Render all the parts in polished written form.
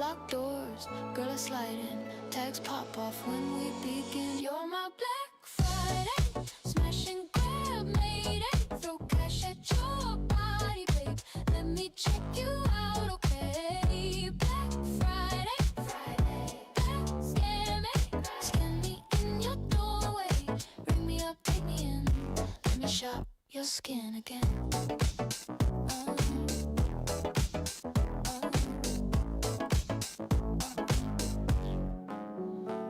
locked doors, girl, I slide in. Tags pop off when we begin. You're my Black Friday, smash and grab, made it. Throw cash at your body, babe. Let me check you out, okay? Black Friday, scan me in your doorway. Ring me up, take me in. Let me shop your skin again.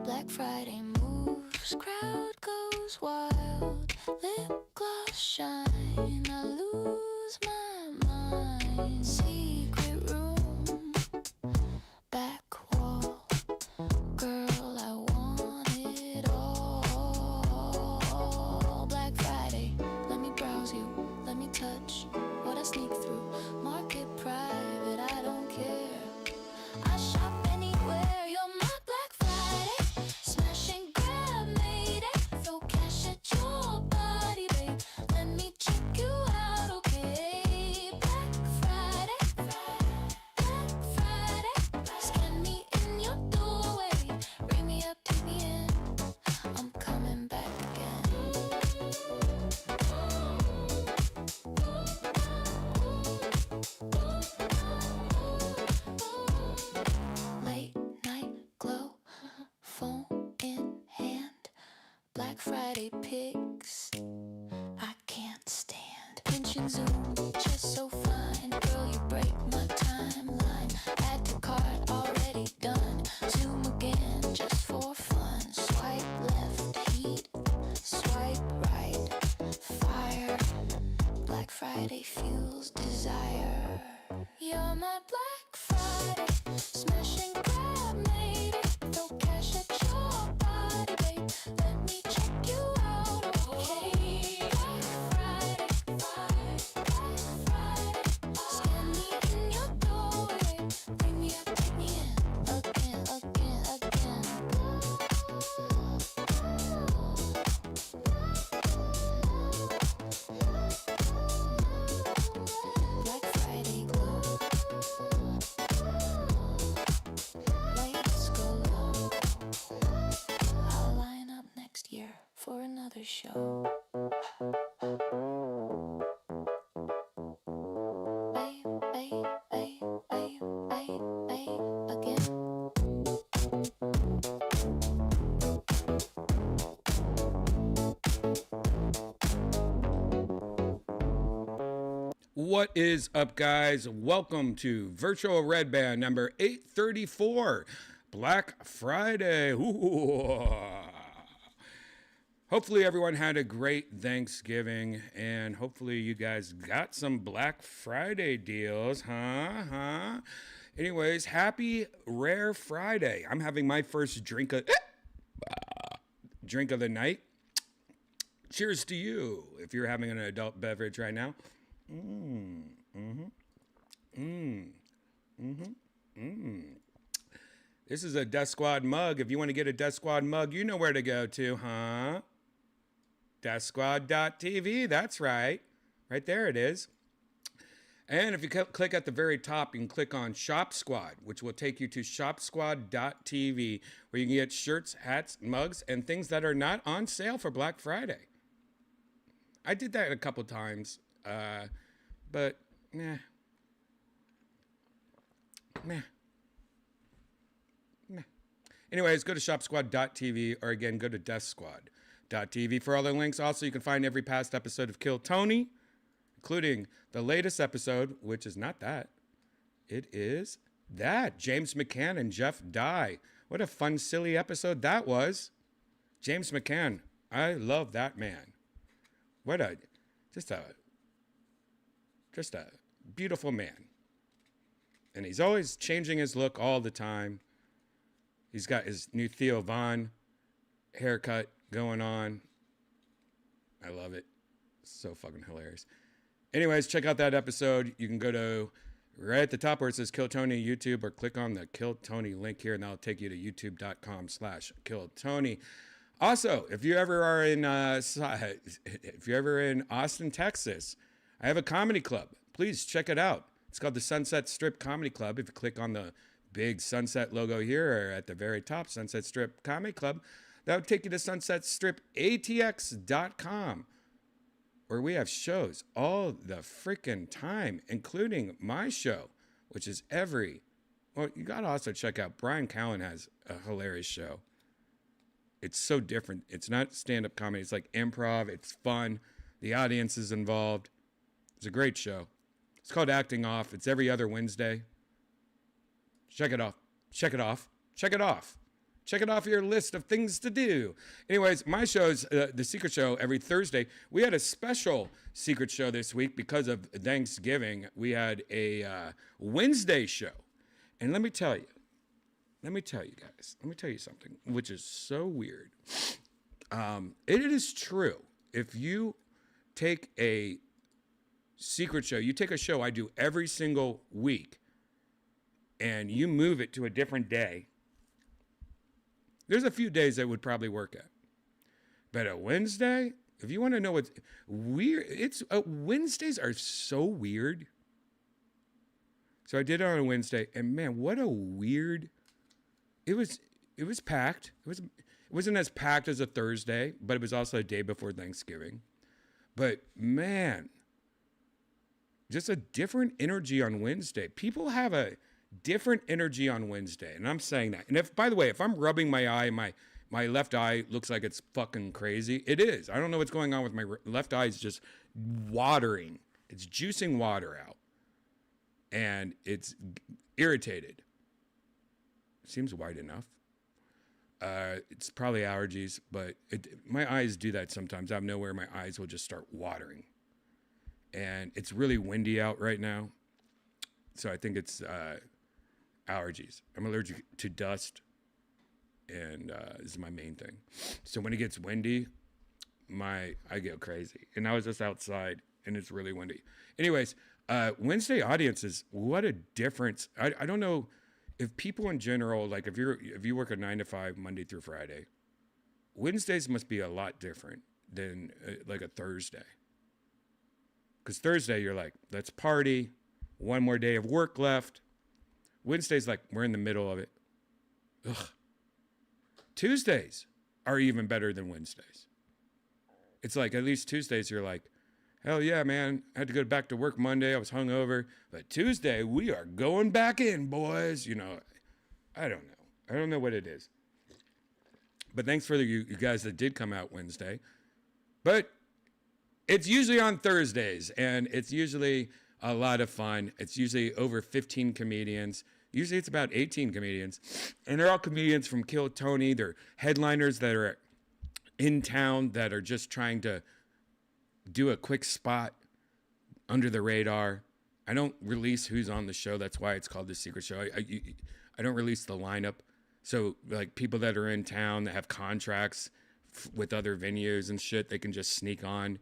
Black Friday moves, crowd goes wild. Lip gloss shine, I lose my mind. Secret room, back wall. Girl, I want it all. Black Friday, let me browse you, let me touch what I sneak through. Market private, I don't care. I shop anywhere, you're my Black Friday. Smash and grab, made it. Throw cash at your body, babe. Let me check you out, okay? Black Friday, scan me in your doorway. Ring me up, take me in. I'm coming back again. Late night glow, phone in hand. Black Friday pics, I can't stand. Pinch and zoom, just so fine. Girl, you break my timeline. Add to cart, already done. Zoom again, just for fun. Swipe left, heat. Swipe right, fire. Black Friday fuels desire. You're my Black Friday, smash and grab, made it. Throw cash at your body, babe. Let me check you out, okay? Black Friday, scan me in your doorway. Bring me up, take me in, again. Black Friday glow. Let's go low. I'll line up next year for another show. Again. What is up, guys? Welcome to Virtual Redban number 834, Black Friday. Ooh. Hopefully everyone had a great Thanksgiving, and hopefully you guys got some Black Friday deals, huh? Anyways, happy Rare Friday. I'm having my first drink of the night. Cheers to you if you're having an adult beverage right now. This is a Death Squad mug. If you want to get a Death Squad mug, you know where to go to, huh? DeathSquad.tv, that's right. Right there it is. And if you click at the very top, you can click on Shop Squad, which will take you to shopsquad.tv, where you can get shirts, hats, mugs, and things that are not on sale for Black Friday. I did that a couple times, but meh. Anyways, go to shopsquad.tv, or again, go to deathsquad.tv for all the links. Also, you can find every past episode of Kill Tony, including the latest episode, which is not that. It is that. James McCann and Jeff Dye. What a fun, silly episode that was. James McCann. I love that man. What a, just a beautiful man. And he's always changing his look all the time. He's got his new Theo Von haircut going on. I love it. So fucking hilarious. Anyways, check out that episode. You can go to right at the top where it says Kill Tony YouTube, or click on the Kill Tony link here, and that'll take you to youtube.com/Kill Tony. Also, if you ever are in Austin, Texas, I have a comedy club. Please check it out. It's called the Sunset Strip Comedy Club. If you click on the big sunset logo here at the very top, Sunset Strip Comedy Club. That would take you to sunsetstripatx.com, where we have shows all the freaking time, including my show, which is well, you got to also check out Brian Callen has a hilarious show. It's so different. It's not stand-up comedy. It's like improv. It's fun. The audience is involved. It's a great show. It's called Acting Off. It's every other Wednesday. Check it off. Check it off. Check it off. Check it off your list of things to do. Anyways, my show's The Secret Show every Thursday. We had a special Secret Show this week because of Thanksgiving. We had a Wednesday show. And let me tell you guys, let me tell you something, which is so weird. It is true. If you take a secret show, you take a show I do every single week, and you move it to a different day, there's a few days that would probably work at. But a Wednesday, if you want to know what's weird, Wednesdays are so weird. So I did it on a Wednesday, and man, what a weird. It was packed. It wasn't as packed as a Thursday, but it was also a day before Thanksgiving. But man, just a different energy on Wednesday. People have a different energy on Wednesday, and I'm saying that. And if, by the way, if I'm rubbing my eye, my left eye looks like it's fucking crazy. It is. I don't know what's going on with my left eye. Is just watering. It's juicing water out, and it's irritated. Seems wide enough. It's probably allergies, but my eyes do that sometimes. Out of nowhere, my eyes will just start watering. And it's really windy out right now. So I think it's allergies. I'm allergic to dust, and this is my main thing. So when it gets windy, I go crazy. And I was just outside, and it's really windy. Anyways, Wednesday audiences, what a difference. I don't know if people in general, like if you work a 9 to 5 Monday through Friday, Wednesdays must be a lot different than like a Thursday. Because Thursday you're like, let's party, one more day of work left. Wednesday's like, we're in the middle of it. Ugh. Tuesdays are even better than Wednesdays. It's like at least Tuesdays you're like, hell yeah, man. I had to go back to work Monday. I was hungover. But Tuesday, we are going back in, boys. You know, I don't know. I don't know what it is. But thanks for you guys that did come out Wednesday. But it's usually on Thursdays, and it's usually a lot of fun. It's usually over 15 comedians. Usually it's about 18 comedians. And they're all comedians from Kill Tony. They're headliners that are in town that are just trying to do a quick spot under the radar. I don't release who's on the show. That's why it's called The Secret Show. I don't release the lineup. So like people that are in town that have contracts with other venues and shit, they can just sneak on,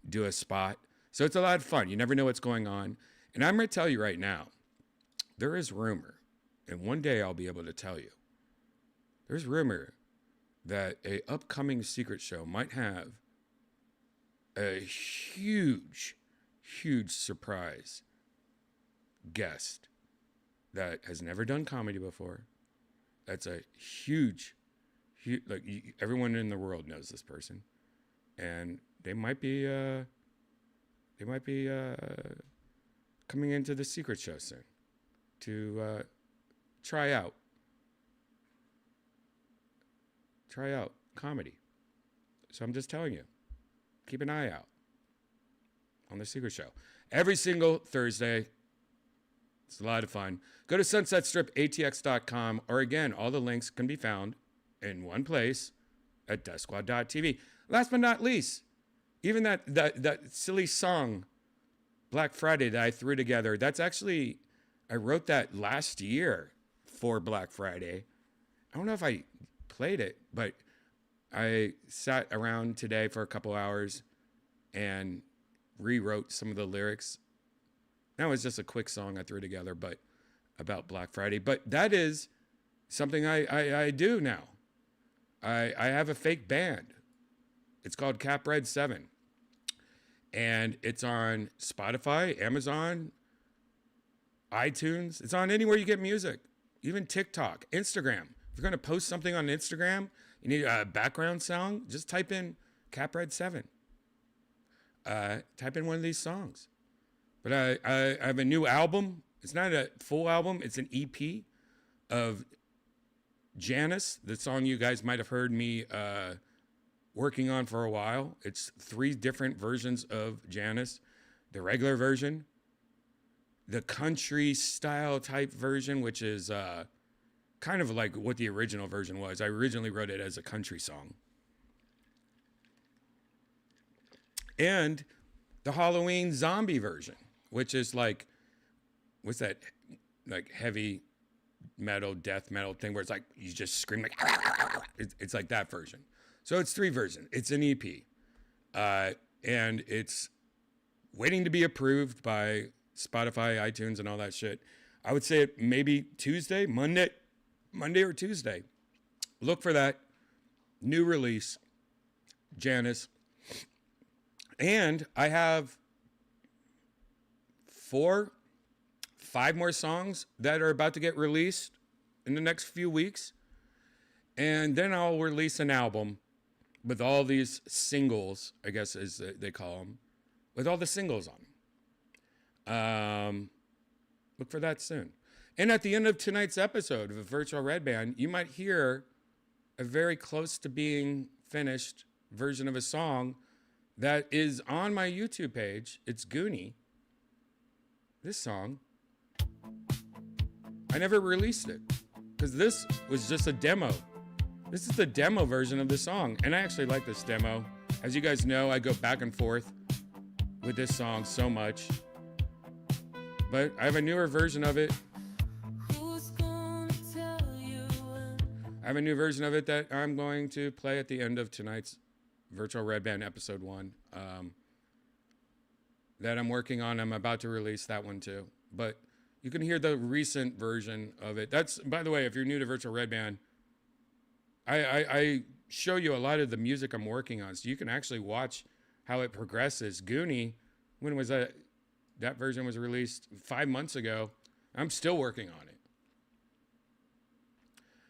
do a spot. So it's a lot of fun. You never know what's going on. And I'm going to tell you right now, there is rumor, and one day I'll be able to tell you, there's rumor that a upcoming secret show might have a huge surprise guest that has never done comedy before. That's a huge, like everyone in the world knows this person, and they might be coming into the secret show soon to try out comedy. So I'm just telling you, keep an eye out on the secret show every single Thursday. It's a lot of fun. Go to sunsetstripatx.com, or again, all the links can be found in one place at deathsquad.tv. Last but not least, even that silly song, Black Friday, that I threw together, that's actually, I wrote that last year for Black Friday. I don't know if I played it, but I sat around today for a couple hours and rewrote some of the lyrics. That was just a quick song I threw together, but about Black Friday. But that is something I do now. I have a fake band. It's called Cap Red 7. And it's on Spotify, Amazon, iTunes. It's on anywhere you get music. even TikTok, Instagram. If you're going to post something on Instagram, you need a background sound, just type in CapRed7. Type in one of these songs. But I have a new album. It's not a full album. It's an EP of Janice, the song you guys might have heard me working on for a while. It's 3 different versions of Janice. The regular version, the country style type version, which is kind of like what the original version was. I originally wrote it as a country song. And the Halloween zombie version, which is like, what's that, like heavy metal, death metal thing where it's like, you just scream like, it's like that version. So it's 3 versions. It's an EP. And it's waiting to be approved by Spotify, iTunes, and all that shit. I would say it maybe Tuesday, Monday or Tuesday. Look for that new release, Janice. And I have 5 more songs that are about to get released in the next few weeks. And then I'll release an album with all these singles, I guess as they call them, with all the singles on them. Look for that soon. And at the end of tonight's episode of a Virtual Redban, you might hear a very close to being finished version of a song that is on my YouTube page. It's Goonie. This song. I never released it because this was just a demo. This is the demo version of the song. And I actually like this demo. As you guys know, I go back and forth with this song so much. But I have a newer version of it. I have a new version of it that I'm going to play at the end of tonight's Virtual Redban episode 1 that I'm working on. I'm about to release that one too. But you can hear the recent version of it. That's, by the way, if you're new to Virtual Redban, I show you a lot of the music I'm working on, so you can actually watch how it progresses. Goonie, when was that? That version was released 5 months ago. I'm still working on it.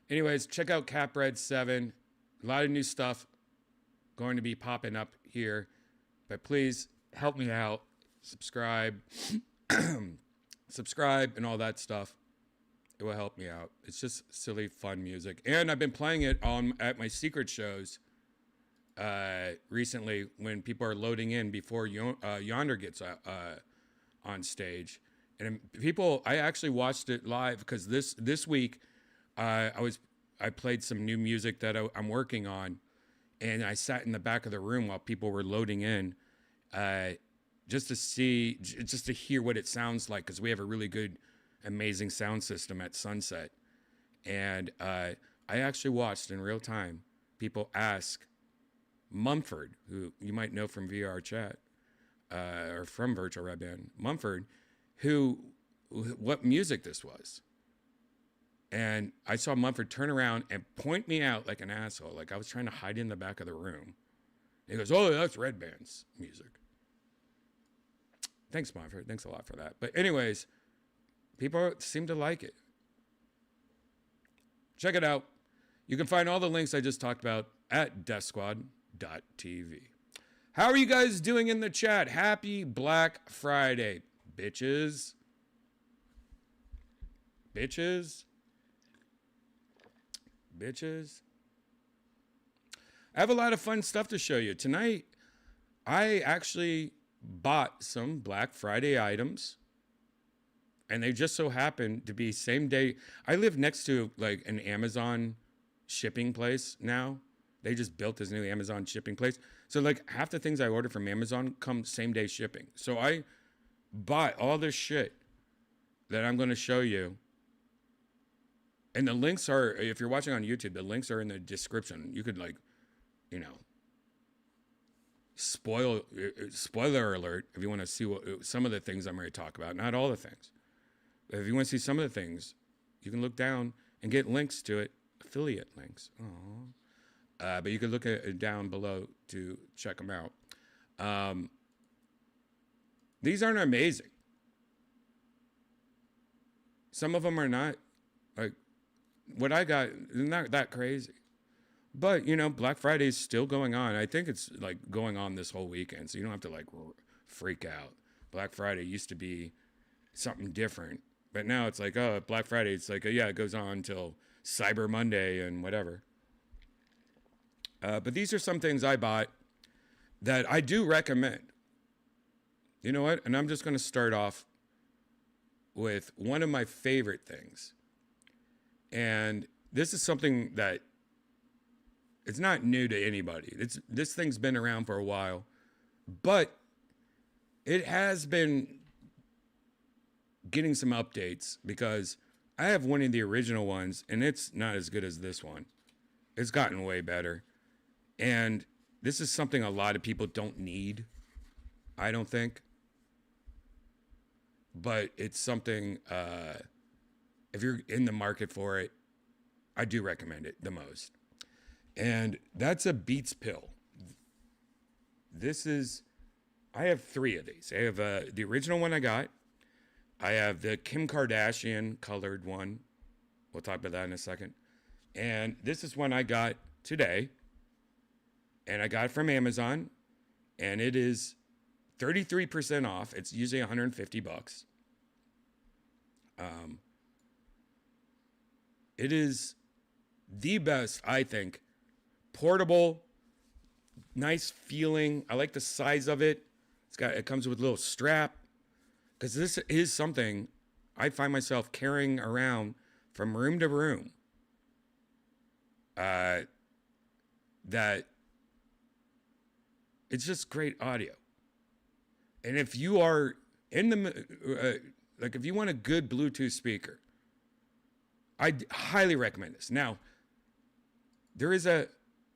Anyways, check out CapRed7. A lot of new stuff going to be popping up here. But please help me out. Subscribe. Subscribe and all that stuff. It will help me out. It's just silly, fun music. And I've been playing it at my secret shows recently when people are loading in before Yonder gets on stage. And I actually watched it live because this week I played some new music that I'm working on, and I sat in the back of the room while people were loading in, just to hear what it sounds like, because we have a really good, amazing sound system at Sunset. And I actually watched in real time people ask Mumford, who you might know from VR Chat or from Virtual Redban, Mumford, what music this was. And I saw Mumford turn around and point me out like an asshole, like I was trying to hide in the back of the room. And he goes, "Oh, that's Redban's music." Thanks, Mumford. Thanks a lot for that. But anyways, people seem to like it. Check it out. You can find all the links I just talked about at deathsquad.tv. How are you guys doing in the chat? Happy Black Friday, bitches. Bitches. Bitches. I have a lot of fun stuff to show you. Tonight, I actually bought some Black Friday items, and they just so happen to be same day. I live next to like an Amazon shipping place now. They just built this new Amazon shipping place. So like half the things I order from Amazon come same day shipping. So I bought all this shit that I'm going to show you. And the links are, if you're watching on YouTube, the links are in the description. You could spoiler alert, if you want to see some of the things I'm going to talk about, not all the things. But if you want to see some of the things, you can look down and get links to it, affiliate links. But you can look at it down below to check them out. These aren't amazing. Some of them are not. Like, what I got is not that crazy. But, Black Friday is still going on. I think it's like going on this whole weekend. So you don't have to like freak out. Black Friday used to be something different. But now it's like, oh, Black Friday, it's like, yeah, it goes on until Cyber Monday and whatever. But these are some things I bought that I do recommend. You know what? And I'm just going to start off with one of my favorite things. And this is something that it's not new to anybody. This thing's been around for a while, but it has been getting some updates because I have one of the original ones and it's not as good as this one. It's gotten way better. And this is something a lot of people don't need, I don't think. But it's something, if you're in the market for it, I do recommend it the most. And that's a Beats pill. I have 3 of these. I have the original one I got. I have the Kim Kardashian colored one. We'll talk about that in a second. And this is one I got today. And I got it from Amazon. And it is 33% off. It's usually $150. It is the best, I think. Portable, nice feeling. I like the size of it. It comes with a little strap. Because this is something I find myself carrying around from room to room. That it's just great audio. And if you are in the, if you want a good Bluetooth speaker, I highly recommend this. Now, there is a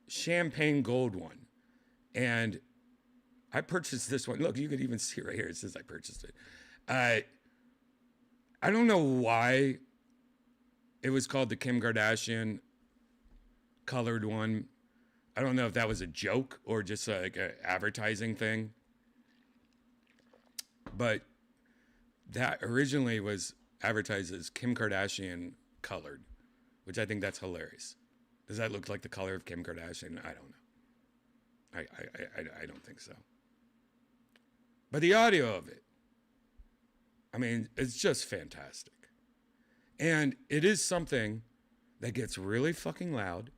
champagne gold one. And I purchased this one. Look, you can even see right here. It says I purchased it. I don't know why it was called the Kim Kardashian colored one. I don't know if that was a joke or just like an advertising thing. But that originally was advertised as Kim Kardashian colored, which I think that's hilarious. Does that look like the color of Kim Kardashian? I don't know. I don't think so. But the audio of it, I mean, it's just fantastic. And it is something that gets really fucking loud.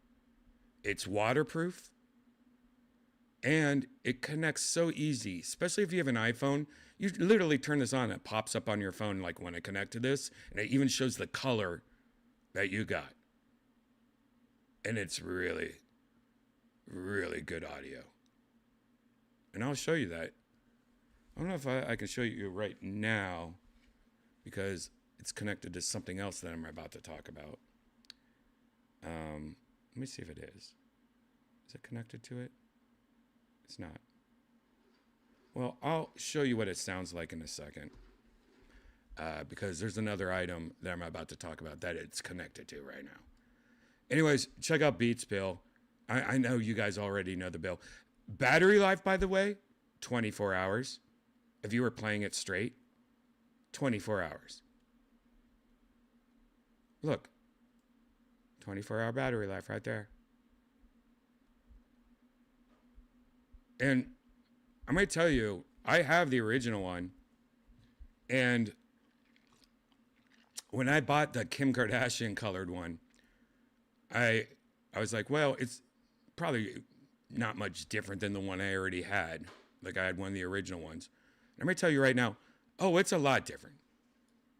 It's waterproof. And it connects so easy, especially if you have an iPhone. You literally turn this on, it pops up on your phone like when I connect to this, and it even shows the color that you got. And it's really, really good audio. And I'll show you that. I don't know if I can show you right now because it's connected to something else that I'm about to talk about. Let me see if it is. Is it connected to it? It's not. Well, I'll show you what it sounds like in a second. Because there's another item that I'm about to talk about that it's connected to right now. Anyways, check out Beats Bill. I know you guys already know the bill. Battery life, by the way, 24 hours. If you were playing it straight, 24 hours. Look, 24-hour battery life right there. And I'm going to tell you, I have the original one. And when I bought the Kim Kardashian colored one, I was like, well, it's probably not much different than the one I already had. Like I had one of the original ones. And I'm going to tell you right now, oh, it's a lot different.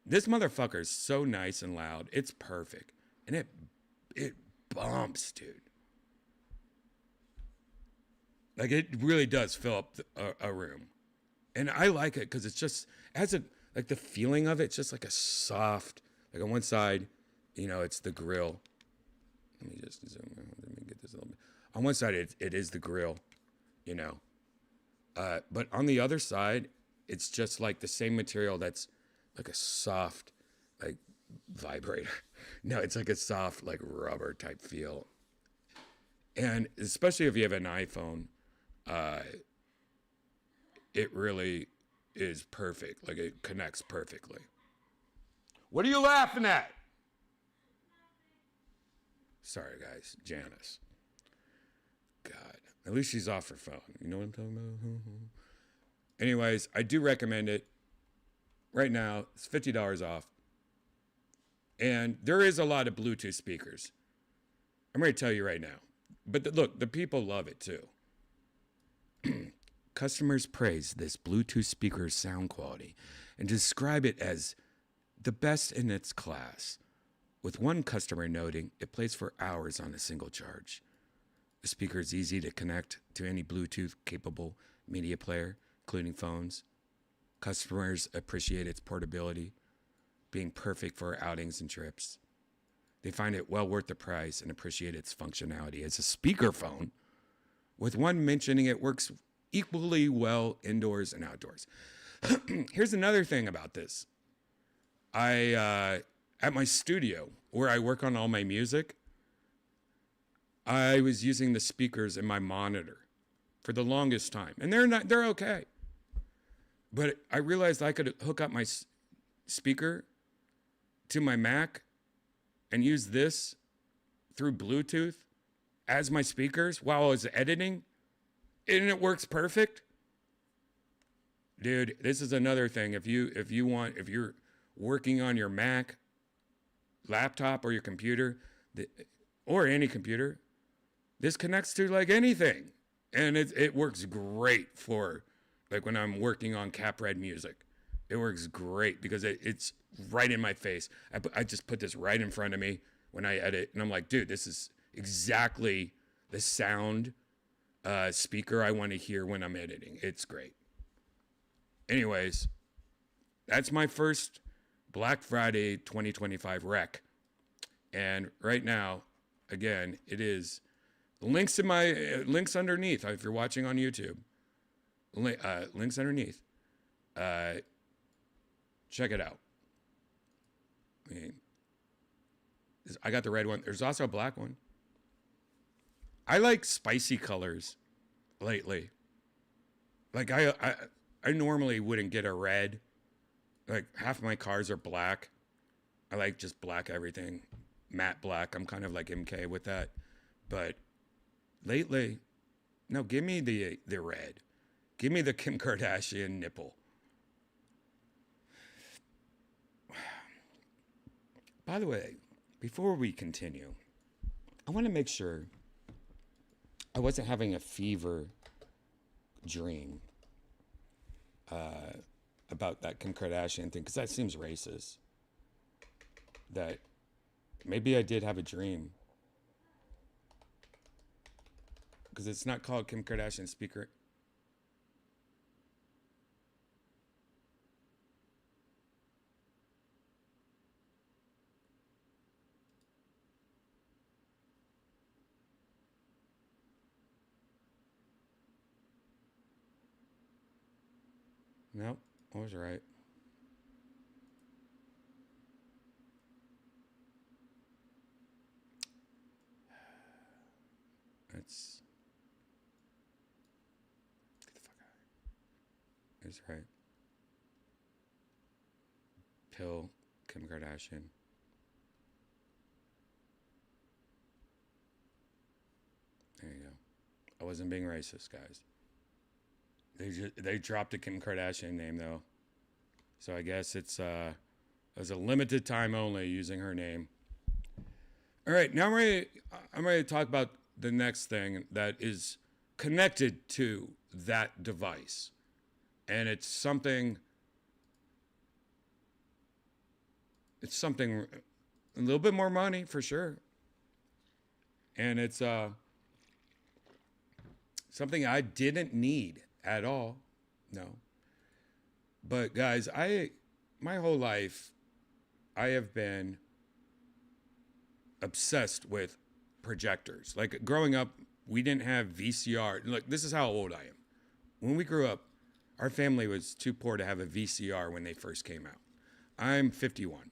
This motherfucker is so nice and loud. It's perfect. And it bumps, dude. Like it really does fill up a room. And I like it because it has like the feeling of it. It's just like a soft, like on one side, it's the grill. Let me just zoom in. Let me get this a little bit. On one side, it is the grill, but on the other side, it's just like the same material that's like a soft, like vibrator. No, it's like a soft, like rubber type feel. And especially if you have an iPhone, it really is perfect. Like it connects perfectly. What are you laughing at? Sorry, guys. Janice. God. At least she's off her phone. You know what I'm talking about? Anyways, I do recommend it. Right now, it's $50 off. And there is a lot of Bluetooth speakers. I'm going to tell you right now. But look, the people love it too. Customers praise this Bluetooth speaker's sound quality and describe it as the best in its class, with one customer noting it plays for hours on a single charge. The speaker is easy to connect to any Bluetooth-capable media player, including phones. Customers appreciate its portability, being perfect for outings and trips. They find it well worth the price and appreciate its functionality as a speakerphone, with one mentioning it works equally well indoors and outdoors. Here's another thing about this. At my studio, where I work on all my music, I was using the speakers in my monitor for the longest time. And they're okay. But I realized I could hook up my speaker to my Mac and use this through Bluetooth as my speakers while I was editing, and it works perfect. Dude, this is another thing. If you're working on your Mac laptop or your computer, or any computer, this connects to like anything, and it works great for like when I'm working on Cap Red music. It works great because it's right in my face. I just put this right in front of me when I edit, and I'm like, dude, this is exactly the sound speaker I want to hear when I'm editing. It's great. Anyways, that's my first Black Friday 2025 rec. And right now, again, it is links in my links underneath. If you're watching on YouTube, links underneath. Check it out. I mean, I got the red one. There's also a black one. I like spicy colors lately. Like I normally wouldn't get a red. Like half of my cars are black. I like just black everything. Matte black. I'm kind of like MK with that. But lately, no, give me the red. Give me the Kim Kardashian nipple. By the way, before we continue, I want to make sure I wasn't having a fever dream about that Kim Kardashian thing, because that seems racist. That maybe I did have a dream, because it's not called Kim Kardashian speaker. Nope, I was right. That's get the fuck out. That's right. Pill Kim Kardashian. There you go. I wasn't being racist, guys. They dropped the Kim Kardashian name though, so I guess it's a limited time only using her name. All right, now I'm ready to talk about the next thing that is connected to that device, and it's something a little bit more money for sure, and it's something I didn't need at all. No. But guys, my whole life, I have been obsessed with projectors. Like growing up, we didn't have VCR. Look, this is how old I am. When we grew up, our family was too poor to have a VCR when they first came out. I'm 51.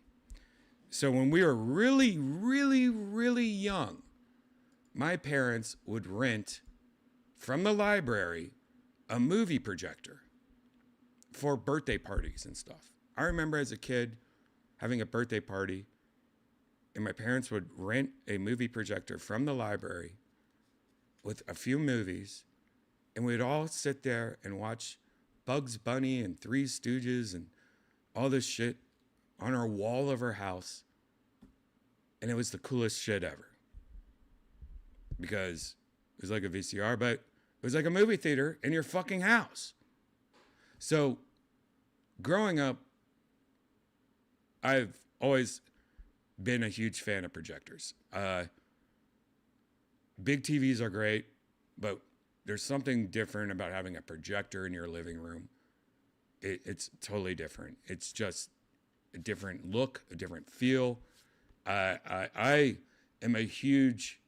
So when we were really, really, really young, my parents would rent from the library a movie projector for birthday parties and stuff. I remember as a kid having a birthday party, and my parents would rent a movie projector from the library with a few movies, and we'd all sit there and watch Bugs Bunny and Three Stooges and all this shit on our wall of our house. And it was the coolest shit ever. Because it was like a VCR, but it was like a movie theater in your fucking house. So growing up, I've always been a huge fan of projectors. Big TVs are great, but there's something different about having a projector in your living room. It's totally different. It's just a different look, a different feel. I am a huge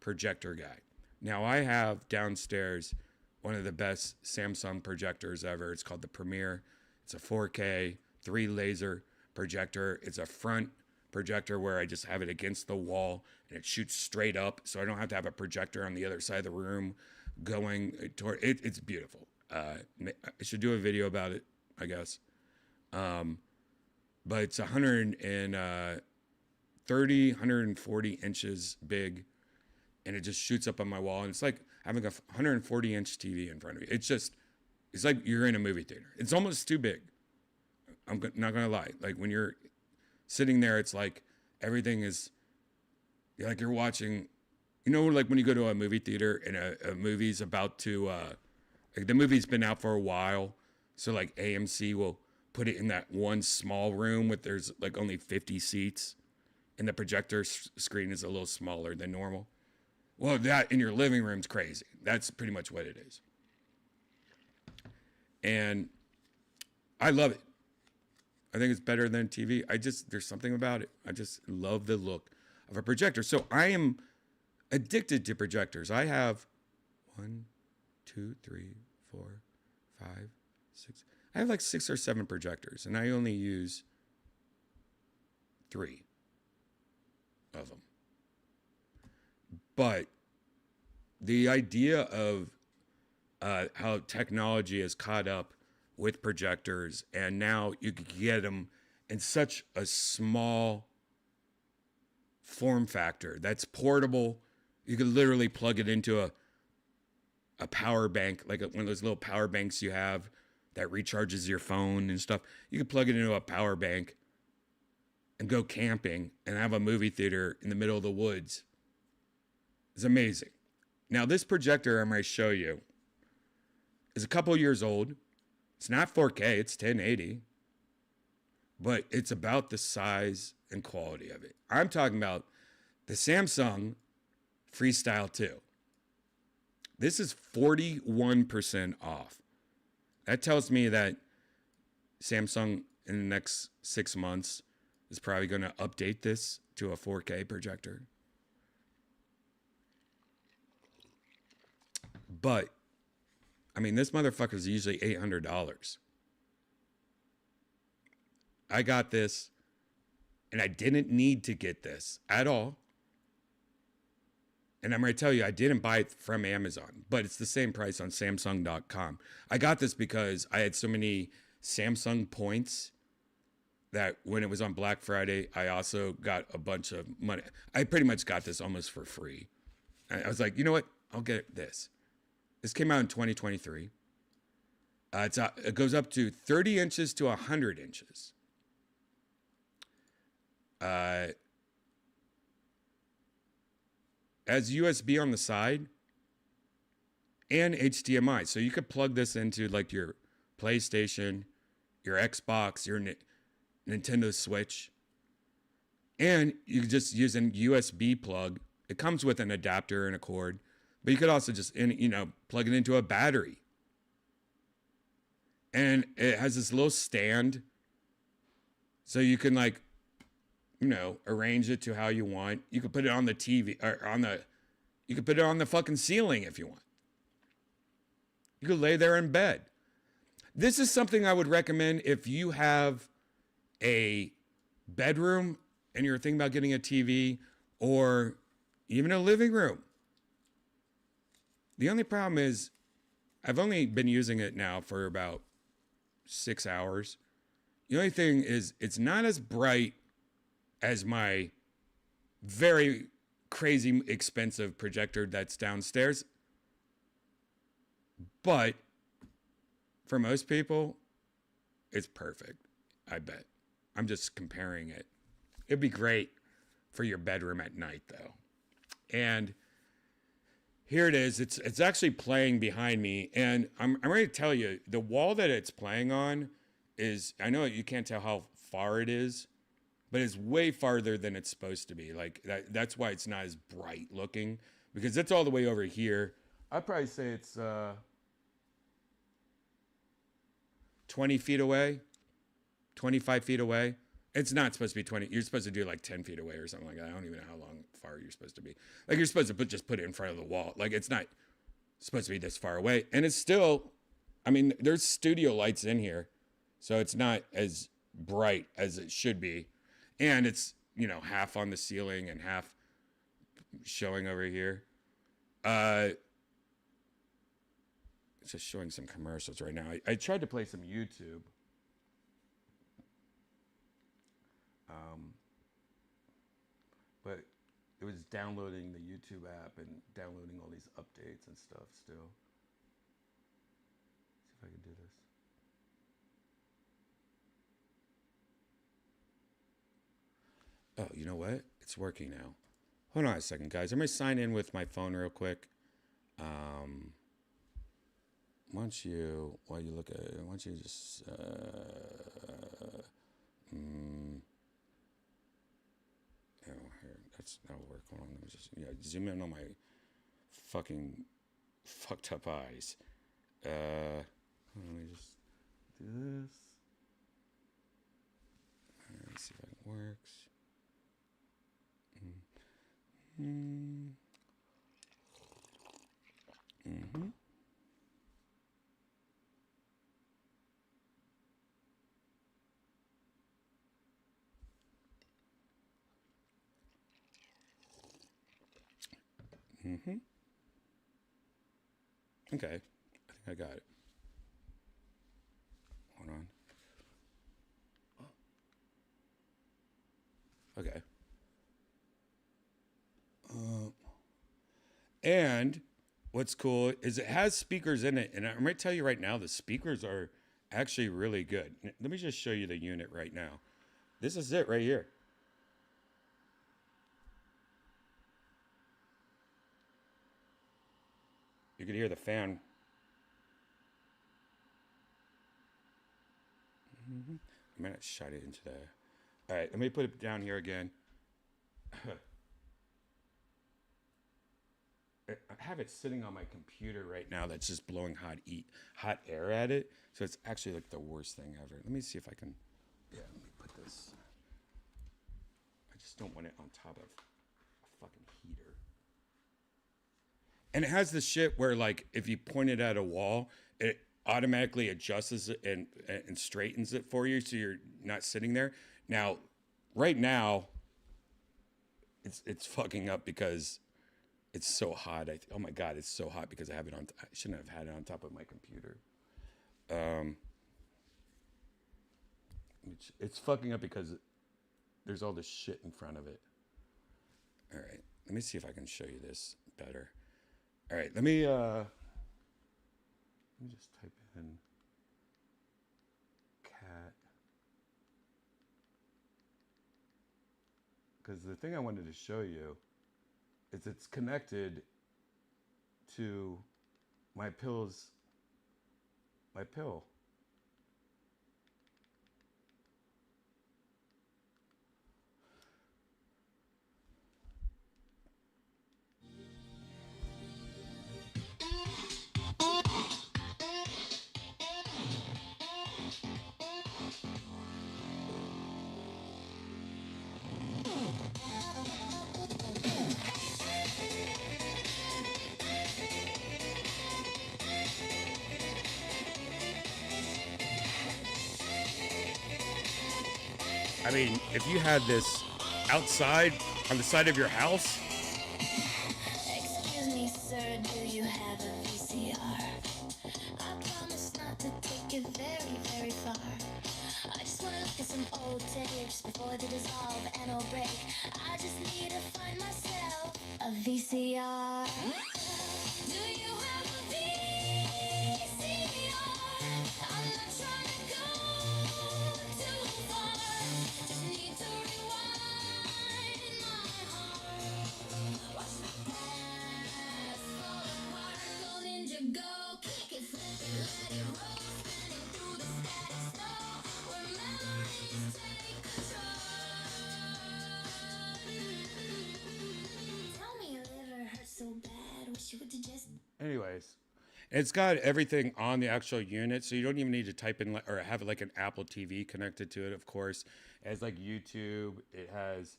projector guy. Now, I have downstairs one of the best Samsung projectors ever. It's called the Premier. It's a 4K, 3 laser projector. It's a front projector where I just have it against the wall and it shoots straight up, so I don't have to have a projector on the other side of the room going toward it. It's beautiful. I should do a video about it, I guess. But it's 140 inches big, and it just shoots up on my wall, and it's like having a 140-inch TV in front of you. It's like you're in a movie theater. It's almost too big. I'm not gonna lie. Like when you're sitting there, it's like everything is like you're watching. You know, like when you go to a movie theater and a movie's about to, like the movie's been out for a while, so like AMC will put it in that one small room with there's like only 50 seats, and the projector screen is a little smaller than normal. Well, that in your living room's crazy. That's pretty much what it is. And I love it. I think it's better than TV. There's something about it. I just love the look of a projector. So I am addicted to projectors. I have 1, 2, 3, 4, 5, 6. I have like 6 or 7 projectors, and I only use 3 of them. But the idea of how technology has caught up with projectors, and now you can get them in such a small form factor that's portable. You could literally plug it into a power bank, like one of those little power banks you have that recharges your phone and stuff. You could plug it into a power bank and go camping and have a movie theater in the middle of the woods. It's amazing. Now, this projector I'm going to show you is a couple years old. It's not 4K, it's 1080. But it's about the size and quality of it. I'm talking about the Samsung Freestyle 2. This is 41% off. That tells me that Samsung in the next 6 months is probably going to update this to a 4K projector. But, I mean, this motherfucker is usually $800. I got this, and I didn't need to get this at all. And I'm going to tell you, I didn't buy it from Amazon, but it's the same price on Samsung.com. I got this because I had so many Samsung points that when it was on Black Friday, I also got a bunch of money. I pretty much got this almost for free. I was like, you know what? I'll get this. This came out in 2023. It goes up to 30 inches to 100 inches. Has USB on the side and HDMI. So you could plug this into like your PlayStation, your Xbox, your Nintendo Switch. And you could just use a USB plug. It comes with an adapter and a cord. But you could also just, plug it into a battery. And it has this little stand. So you can arrange it to how you want. You could put it on the TV or you could put it on the fucking ceiling if you want. You could lay there in bed. This is something I would recommend if you have a bedroom and you're thinking about getting a TV or even a living room. The only problem is I've only been using it now for about 6 hours. The only thing is it's not as bright as my very crazy expensive projector that's downstairs. But for most people, it's perfect. I bet. I'm just comparing it. It'd be great for your bedroom at night, though. And here it is. It's actually playing behind me, and I'm ready to tell you the wall that it's playing on is. I know you can't tell how far it is, but it's way farther than it's supposed to be. Like that's why it's not as bright looking, because it's all the way over here. I'd probably say it's 20 feet away, 25 feet away. It's not supposed to be 20. You're supposed to do like 10 feet away or something like that. I don't even know how far you're supposed to be. Like you're supposed to just put it in front of the wall. Like it's not supposed to be this far away. And it's still, I mean, there's studio lights in here. So it's not as bright as it should be. And it's, half on the ceiling and half showing over here. It's just showing some commercials right now. I tried to play some YouTube. But it was downloading the YouTube app and downloading all these updates and stuff still. See if I can do this. Oh, you know what? It's working now. Hold on a second, guys. I'm going to sign in with my phone real quick. While you look at it, why don't you just, here, that'll work. Hold on, let me just, zoom in on my fucking fucked up eyes. Let me just do this. Let's see if it works. Okay, I think I got it. Hold on. Okay. And what's cool is it has speakers in it, and I'm going to tell you right now, the speakers are actually really good. Let me just show you the unit right now. This is it right here. You can hear the fan. I might not shut it into the... All right, let me put it down here again. I have it sitting on my computer right now that's just blowing hot air at it. So it's actually like the worst thing ever. Let me see if I can... Yeah, let me put this... I just don't want it on top of a fucking heater. And it has this shit where, like, if you point it at a wall, it automatically adjusts it and straightens it for you, so you're not sitting there. Now, right now, it's fucking up because it's so hot. Oh my god, it's so hot because I have it on. I shouldn't have had it on top of my computer. It's fucking up because there's all this shit in front of it. All right, let me see if I can show you this better. All right, let me just type in cat, because the thing I wanted to show you is it's connected to my pill. I mean, if you had this outside on the side of your house. Excuse me, sir, do you have a VCR? I promise not to take it very, very far. I just wanna look at some old tapes before they dissolve and all break. I just need to find myself a VCR. Do you have a VCR? I'm not trying to go too far. Just need to rewind my heart. Watch the past fall apart. Go ninja go, kick it, flip it, let it roll. Spinning through the static snow where memories take control. Tell me your liver hurts so bad. Wish you would just. Anyways, it's got everything on the actual unit, so you don't even need to type in or have like an Apple TV connected to it. Of course, it has like YouTube. It has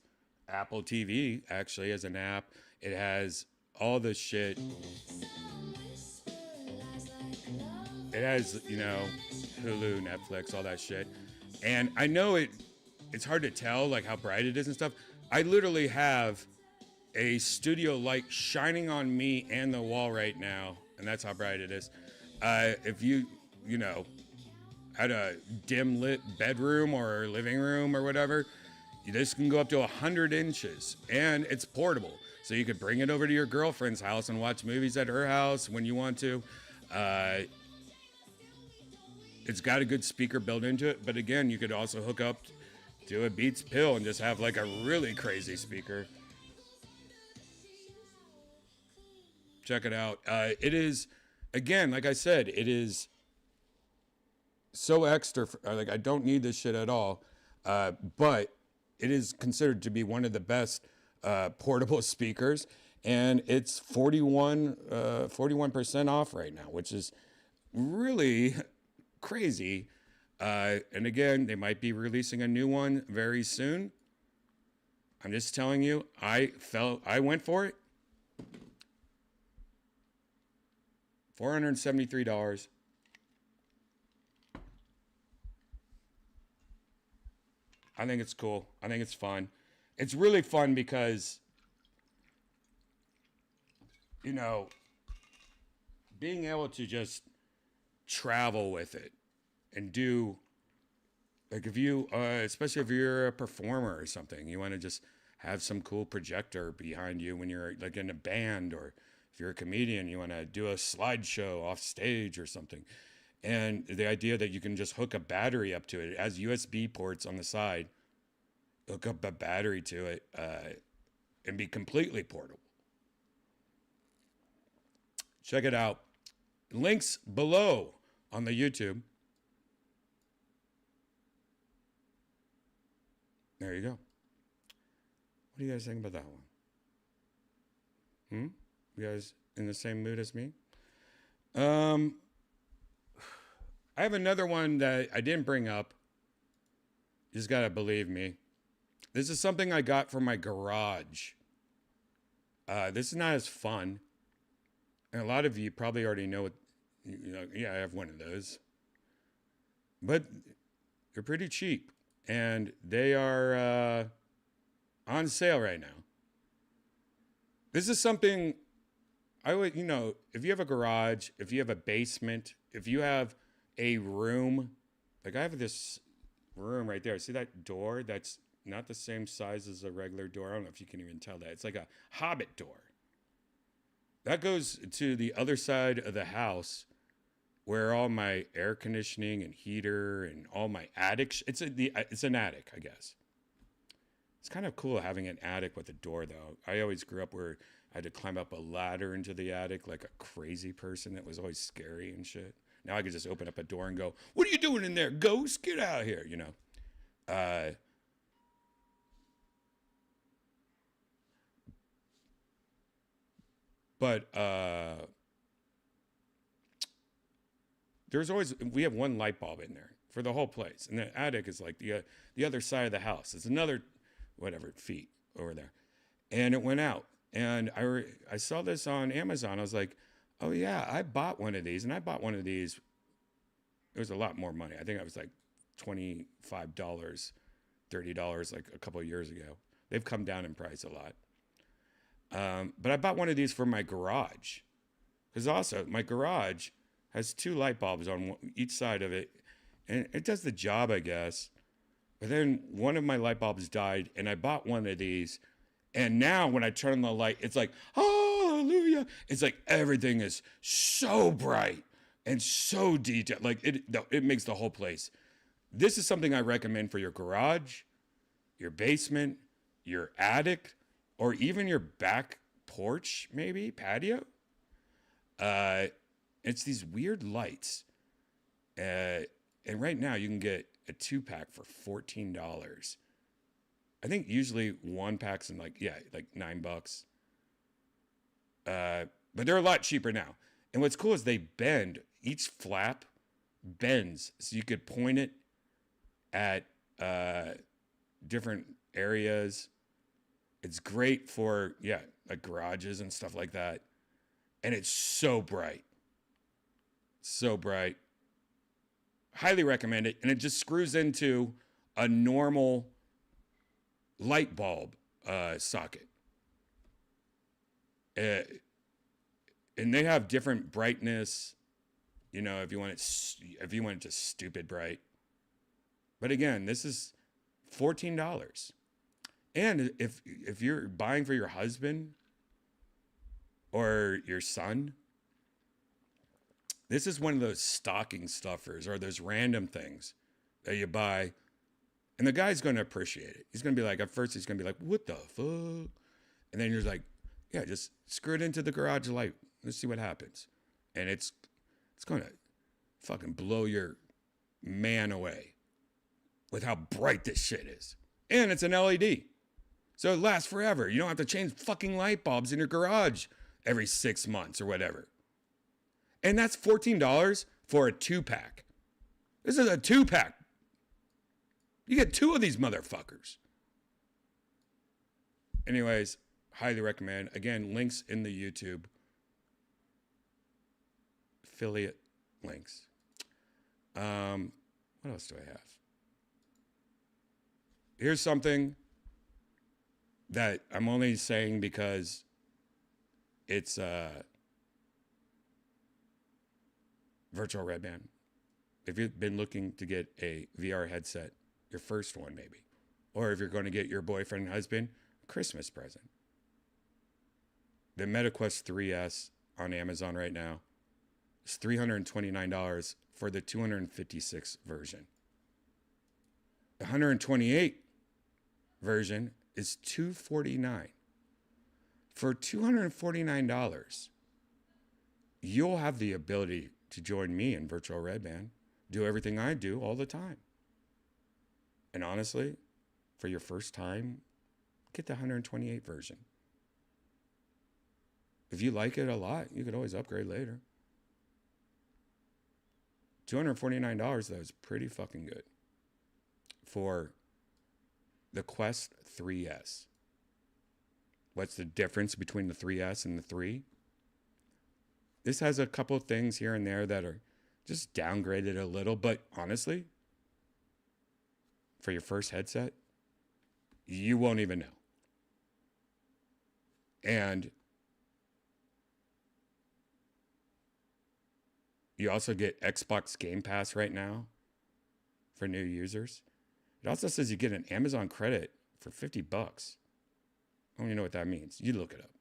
Apple TV actually as an app. It has all this shit. It has, you know, Hulu, Netflix, all that shit. And I know it's hard to tell like how bright it is and stuff. I literally have a studio light shining on me and the wall right now, and that's how bright it is. If you know, had a dim lit bedroom or living room or whatever, this can go up to 100 inches, and it's portable. So you could bring it over to your girlfriend's house and watch movies at her house when you want to. It's got a good speaker built into it, but again, you could also hook up to a Beats Pill and just have like a really crazy speaker. Check it out. It is, again, like I said, it is so extra. Like, I don't need this shit at all. But it is considered to be one of the best portable speakers. And it's 41% off right now, which is really crazy. And again, they might be releasing a new one very soon. I'm just telling you, I went for it. $473. I think it's cool. I think it's fun. It's really fun because, you know, being able to just travel with it and do, like, if you, especially if you're a performer or something, you want to just have some cool projector behind you when you're like in a band, or if you're a comedian, you want to do a slideshow off stage or something. And the idea that you can just hook a battery up to it. It has USB ports on the side. Hook up a battery to it and be completely portable. Check it out. Links below on the YouTube. There you go. What do you guys think about that one? You guys in the same mood as me? I have another one that I didn't bring up. You just gotta believe me. This is something I got from my garage. This is not as fun. And a lot of you probably already know what, you know, yeah, I have one of those. But they're pretty cheap. And they are on sale right now. This is something I would, you know, if you have a garage, if you have a basement, if you have a room, like I have this room right there. See that door? That's not the same size as a regular door. I don't know if you can even tell that. It's like a hobbit door. That goes to the other side of the house where all my air conditioning and heater and all my attic, it's an attic, I guess. It's kind of cool having an attic with a door, though. I always grew up where I had to climb up a ladder into the attic like a crazy person. That was always scary and shit. Now I could just open up a door and go, "What are you doing in there? Ghost, get out of here," you know. But we have one light bulb in there for the whole place. And the attic is like the other side of the house. It's another, whatever, feet over there. And it went out. And I saw this on Amazon. I was like, oh yeah, I bought one of these. And I bought one of these. It was a lot more money. I think it was like $25, $30 like a couple of years ago. They've come down in price a lot. But I bought one of these for my garage. Because also, my garage has two light bulbs on each side of it. and it does the job, I guess. But then one of my light bulbs died, and I bought one of these. And now when I turn on the light, it's like, hallelujah. It's like everything is so bright and so detailed. Like it makes the whole place. This is something I recommend for your garage, your basement, your attic, or even your back porch, maybe patio. It's these weird lights. And right now you can get a 2-pack for $14. I think usually 1-pack's in like $9. But they're a lot cheaper now. And what's cool is they bend. Each flap bends, so you could point it at different areas. It's great for like garages and stuff like that. And it's so bright. So bright. Highly recommend it. And it just screws into a normal light bulb socket. And they have different brightness, if you want it just stupid bright. But again, this is $14. And if you're buying for your husband or your son, this is one of those stocking stuffers or those random things that you buy. And the guy's going to appreciate it. He's going to be like, at first he's going to be like, what the fuck? And then you're like, yeah, just screw it into the garage light. Let's see what happens. And it's going to fucking blow your man away with how bright this shit is. And it's an LED. So it lasts forever. You don't have to change fucking light bulbs in your garage every 6 months or whatever. And that's $14 for a 2-pack. This is a 2-pack. You get 2 of these motherfuckers. Anyways, highly recommend. Again, links in the YouTube. Affiliate links. What else do I have? Here's something that I'm only saying because it's virtual Redban. If you've been looking to get a VR headset, your first one maybe, or if you're going to get your boyfriend and husband a Christmas present, the MetaQuest 3S on Amazon right now is $329 for the 256 version. The 128 version is $249. For $249, you'll have the ability to join me in virtual Redban, do everything I do all the time. And honestly, for your first time, get the 128 version. If you like it a lot, you could always upgrade later. $249 though is pretty fucking good for the Quest 3S. What's the difference between the 3S and the 3? This has a couple of things here and there that are just downgraded a little, but honestly, for your first headset, you won't even know. And you also get Xbox Game Pass right now for new users. It also says you get an Amazon credit for $50. I don't even know what that means. You look it up.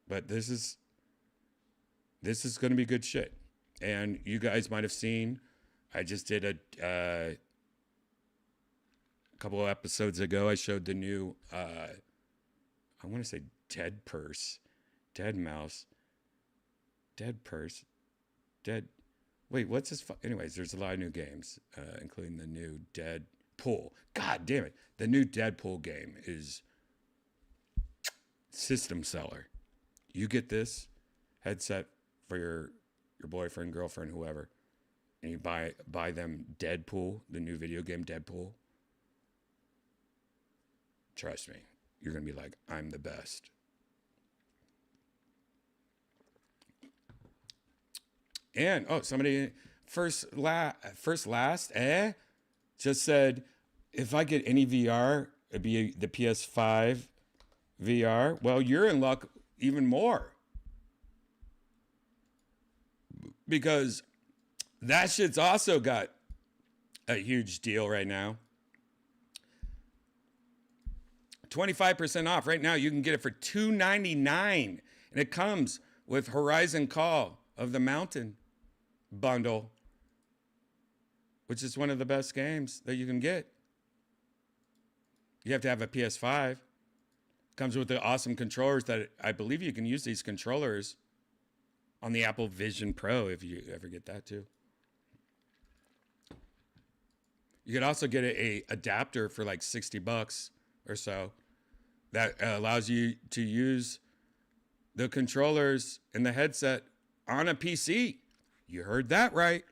But this is going to be good shit. And you guys might have seen, I just did a couple of episodes ago, I showed the new, I want to say Dead Purse, Dead Mouse, Dead Purse, Dead, wait, what's this? Anyways, there's a lot of new games, including the new Deadpool. God damn it. The new Deadpool game is system seller. You get this headset for your boyfriend, girlfriend, whoever, and you buy them Deadpool, the new video game Deadpool. Trust me, you're going to be like, I'm the best. And, somebody, first last, just said, if I get any VR, it'd be the PS5 VR. Well, you're in luck even more. because that shit's also got a huge deal right now. 25% off right now. You can get it for $2.99, and it comes with Horizon Call of the Mountain bundle, which is one of the best games that you can get. You have to have a PS5. Comes with the awesome controllers that I believe you can use these controllers on the Apple Vision Pro if you ever get that too. You could also get a adapter for like $60 or so that allows you to use the controllers and the headset on a PC. You heard that right.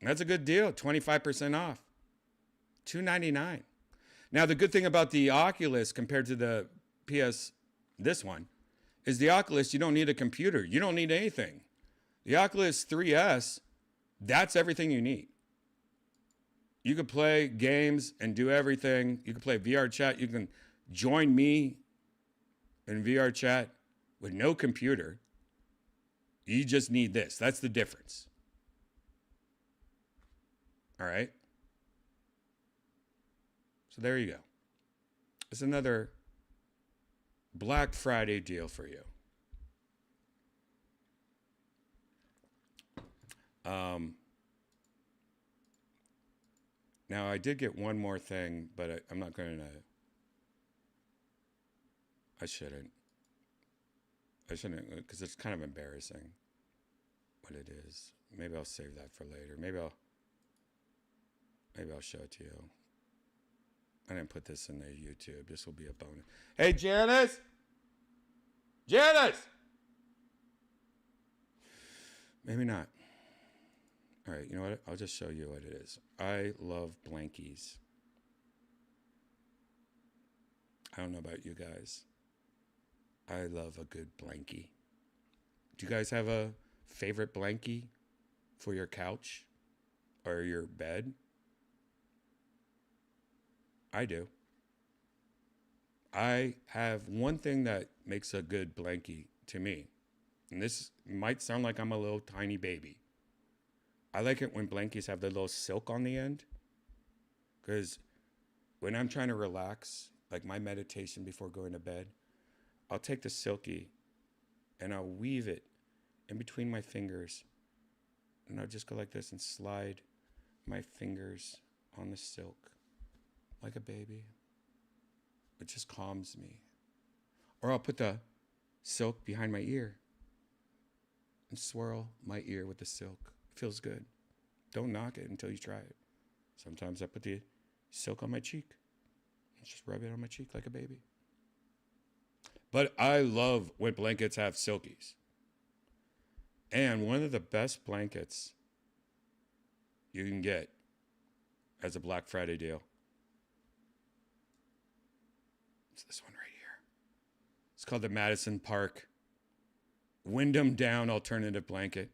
That's a good deal. 25% off. $2.99. Now, the good thing about the Oculus compared to the this one, is the Oculus, you don't need a computer. You don't need anything. The Oculus 3S, that's everything you need. You can play games and do everything. You can play VR chat. You can join me in VR chat with no computer. You just need this. That's the difference. All right? So there you go. It's another Black Friday deal for you. Now, I did get one more thing, but I'm not going to... I shouldn't, because it's kind of embarrassing what it is. Maybe I'll save that for later. Maybe I'll show it to you. I didn't put this in the YouTube. This will be a bonus. Hey, Janice! Janice! Maybe not. All right, you know what? I'll just show you what it is. I love blankies. I don't know about you guys. I love a good blankie. Do you guys have a favorite blankie for your couch or your bed? I do. I have one thing that makes a good blankie to me. And this might sound like I'm a little tiny baby. I like it when blankies have the little silk on the end. Because when I'm trying to relax, like my meditation before going to bed, I'll take the silky and I'll weave it in between my fingers. And I'll just go like this and slide my fingers on the silk like a baby. It just calms me. Or I'll put the silk behind my ear and swirl my ear with the silk. It feels good. Don't knock it until you try it. Sometimes I put the silk on my cheek and just rub it on my cheek like a baby. But I love when blankets have silkies. And one of the best blankets you can get as a Black Friday deal is this one right here. It's called the Madison Park Wyndham Down Alternative Blanket.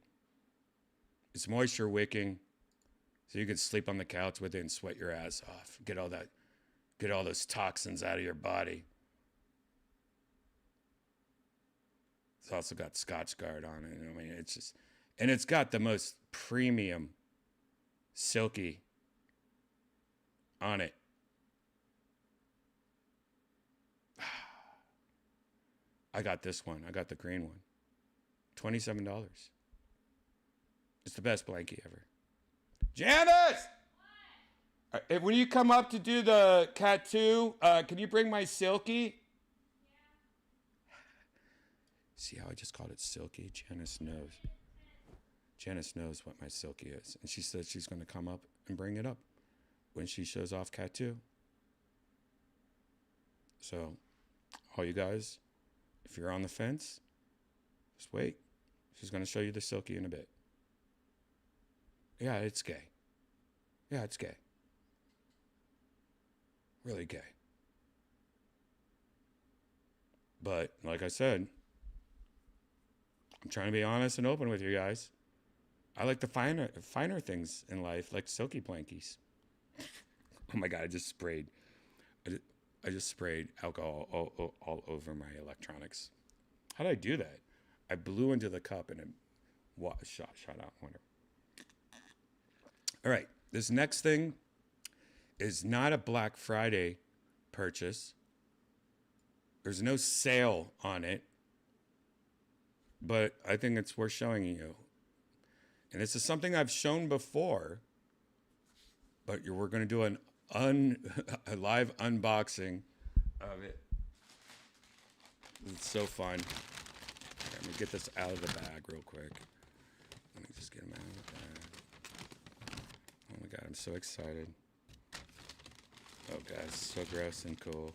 It's moisture wicking, so you can sleep on the couch with it and sweat your ass off. Get all those toxins out of your body. It's also got Scotch Guard on it. I mean, it's just, and it's got the most premium silky on it. I got this one. I got the green one. $27. It's the best blankie ever. Janice! What? When you come up to do the cat 2, can you bring my silky? Yeah. See how I just called it silky? Janice knows. Janice knows what my silky is. And she said she's going to come up and bring it up when she shows off cat 2. So, all you guys, if you're on the fence, just wait. She's going to show you the silky in a bit. Yeah, it's gay. Yeah, it's gay. Really gay. But, like I said, I'm trying to be honest and open with you guys. I like the finer things in life, like silky blankies. Oh my God, I just sprayed alcohol all over my electronics. How did I do that? I blew into the cup and it shot out. Wonder. All right, this next thing is not a Black Friday purchase. There's no sale on it, but I think it's worth showing you. And this is something I've shown before, but we're going to do a live unboxing of it. It's so fun. Let me get this out of the bag real quick. Let me just get them out of the bag. Oh my God, I'm so excited. Oh God, it's so gross and cool.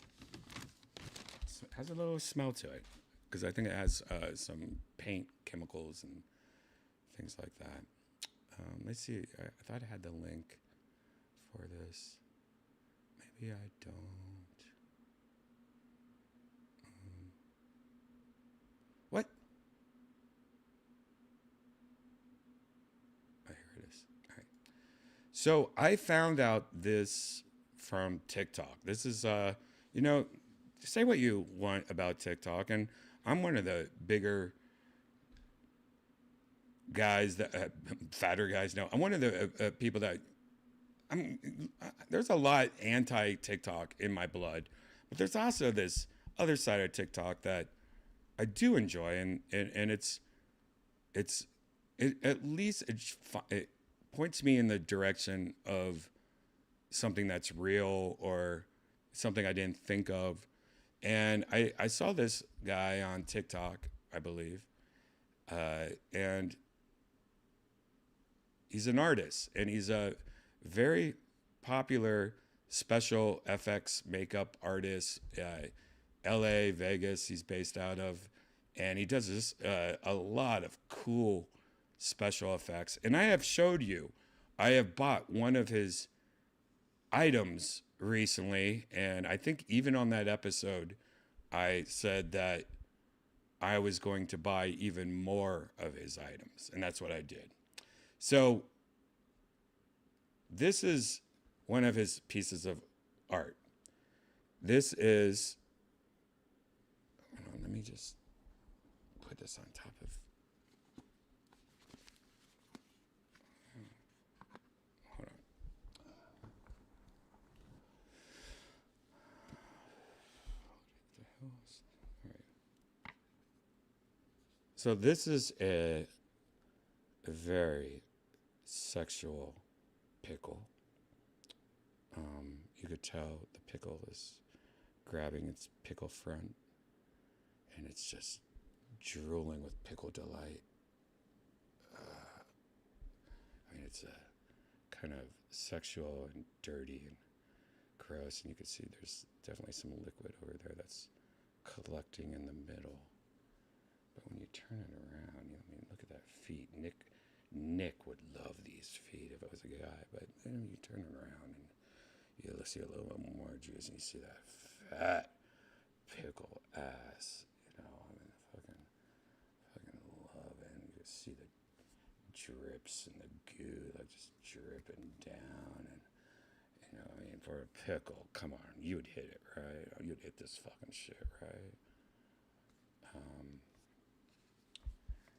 It has a little smell to it because I think it has some paint chemicals and things like that. Let's see. I thought I had the link for this. Maybe I don't. What? Oh, here it is. All right. So I found out this from TikTok. This is, say what you want about TikTok, and I'm one of the bigger guys that fatter guys. No, I'm one of the people that there's a lot anti TikTok in my blood, but there's also this other side of TikTok that I do enjoy, and at least it points me in the direction of something that's real or something I didn't think of. And I saw this guy on TikTok, I believe, and he's an artist, and he's a very popular special FX makeup artist, LA, Vegas, he's based out of, and he does this a lot of cool special effects. And I have showed you, I have bought one of his items recently, and I think even on that episode, I said that I was going to buy even more of his items, and that's what I did. So this is one of his pieces of art. This is, hold on, let me just put this on top of, hold on. What the hell is, all right. So this is a very sexual pickle. You could tell the pickle is grabbing its pickle front, and it's just drooling with pickle delight. I mean, it's a kind of sexual and dirty and gross, and you can see there's definitely some liquid over there that's collecting in the middle. But when you turn it around, look at that feet. Nick would love these feet if it was a guy, but then you turn it around and you see a little bit more juice, and you see that fat pickle ass. Fucking love it. And you can see the drips and the goo like just dripping down, and for a pickle, come on, you'd hit it, right? You'd hit this fucking shit, right?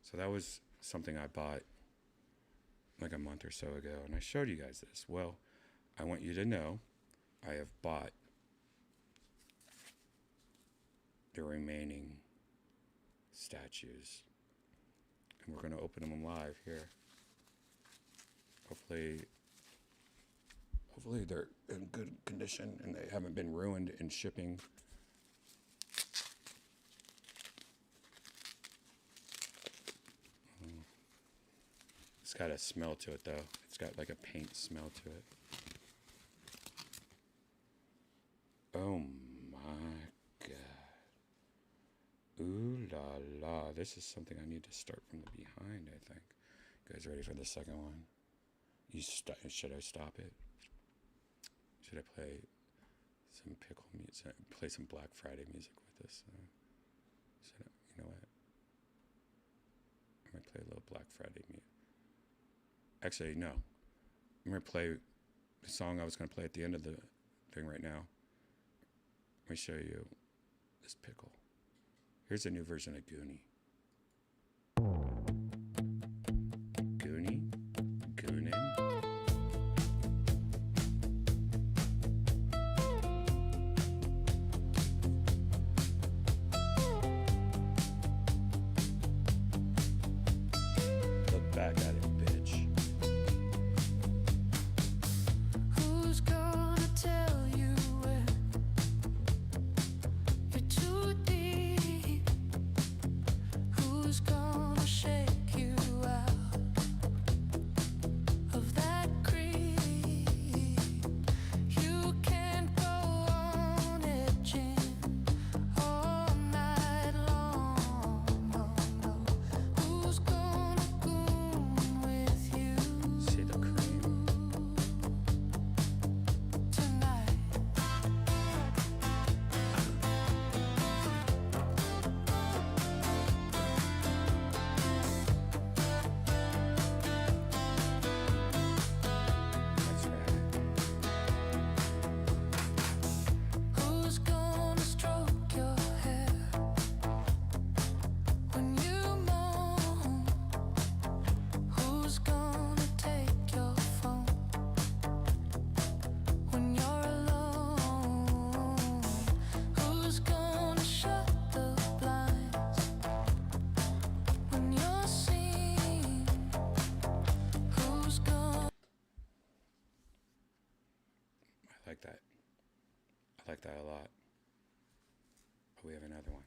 So that was something I bought like a month or so ago, and I showed you guys this. Well, I want you to know I have bought the remaining statues, and we're going to open them live here. Hopefully they're in good condition and they haven't been ruined in shipping. It's got a smell to it, though. It's got like a paint smell to it. Oh my God. Ooh la la. This is something I need to start from the behind, I think. You guys ready for the second one? Should I stop it? Should I play some pickle music? Play some Black Friday music with this? You know what? I'm going to play a little Black Friday music. Actually, no. I'm going to play the song I was going to play at the end of the thing right now. Let me show you this pickle. Here's a new version of Goonie. back at it, bitch. Who's gonna tell you when you're too deep? Who's gonna shake you out of that creep? You can't go on edging all night long. No, no. Who's gonna goon with you See the cream? tonight? That's right. Who's gonna stroke your hair when you moan? Who's gonna take your phone when you're alone? Who's gonna shut the blinds when you're seen? Who's gonna I like that. I like that a lot. But we have another one.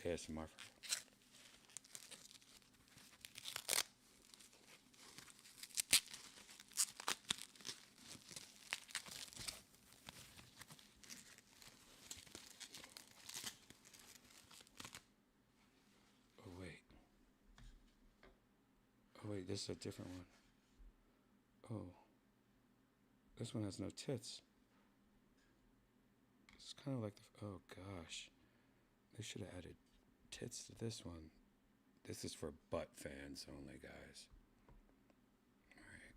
ASMR. Oh wait. Oh wait, this is a different one. Oh. This one has no tits. It's kind of like the. Oh gosh. They should have added tits to this one. This is for butt fans only, guys. Alright,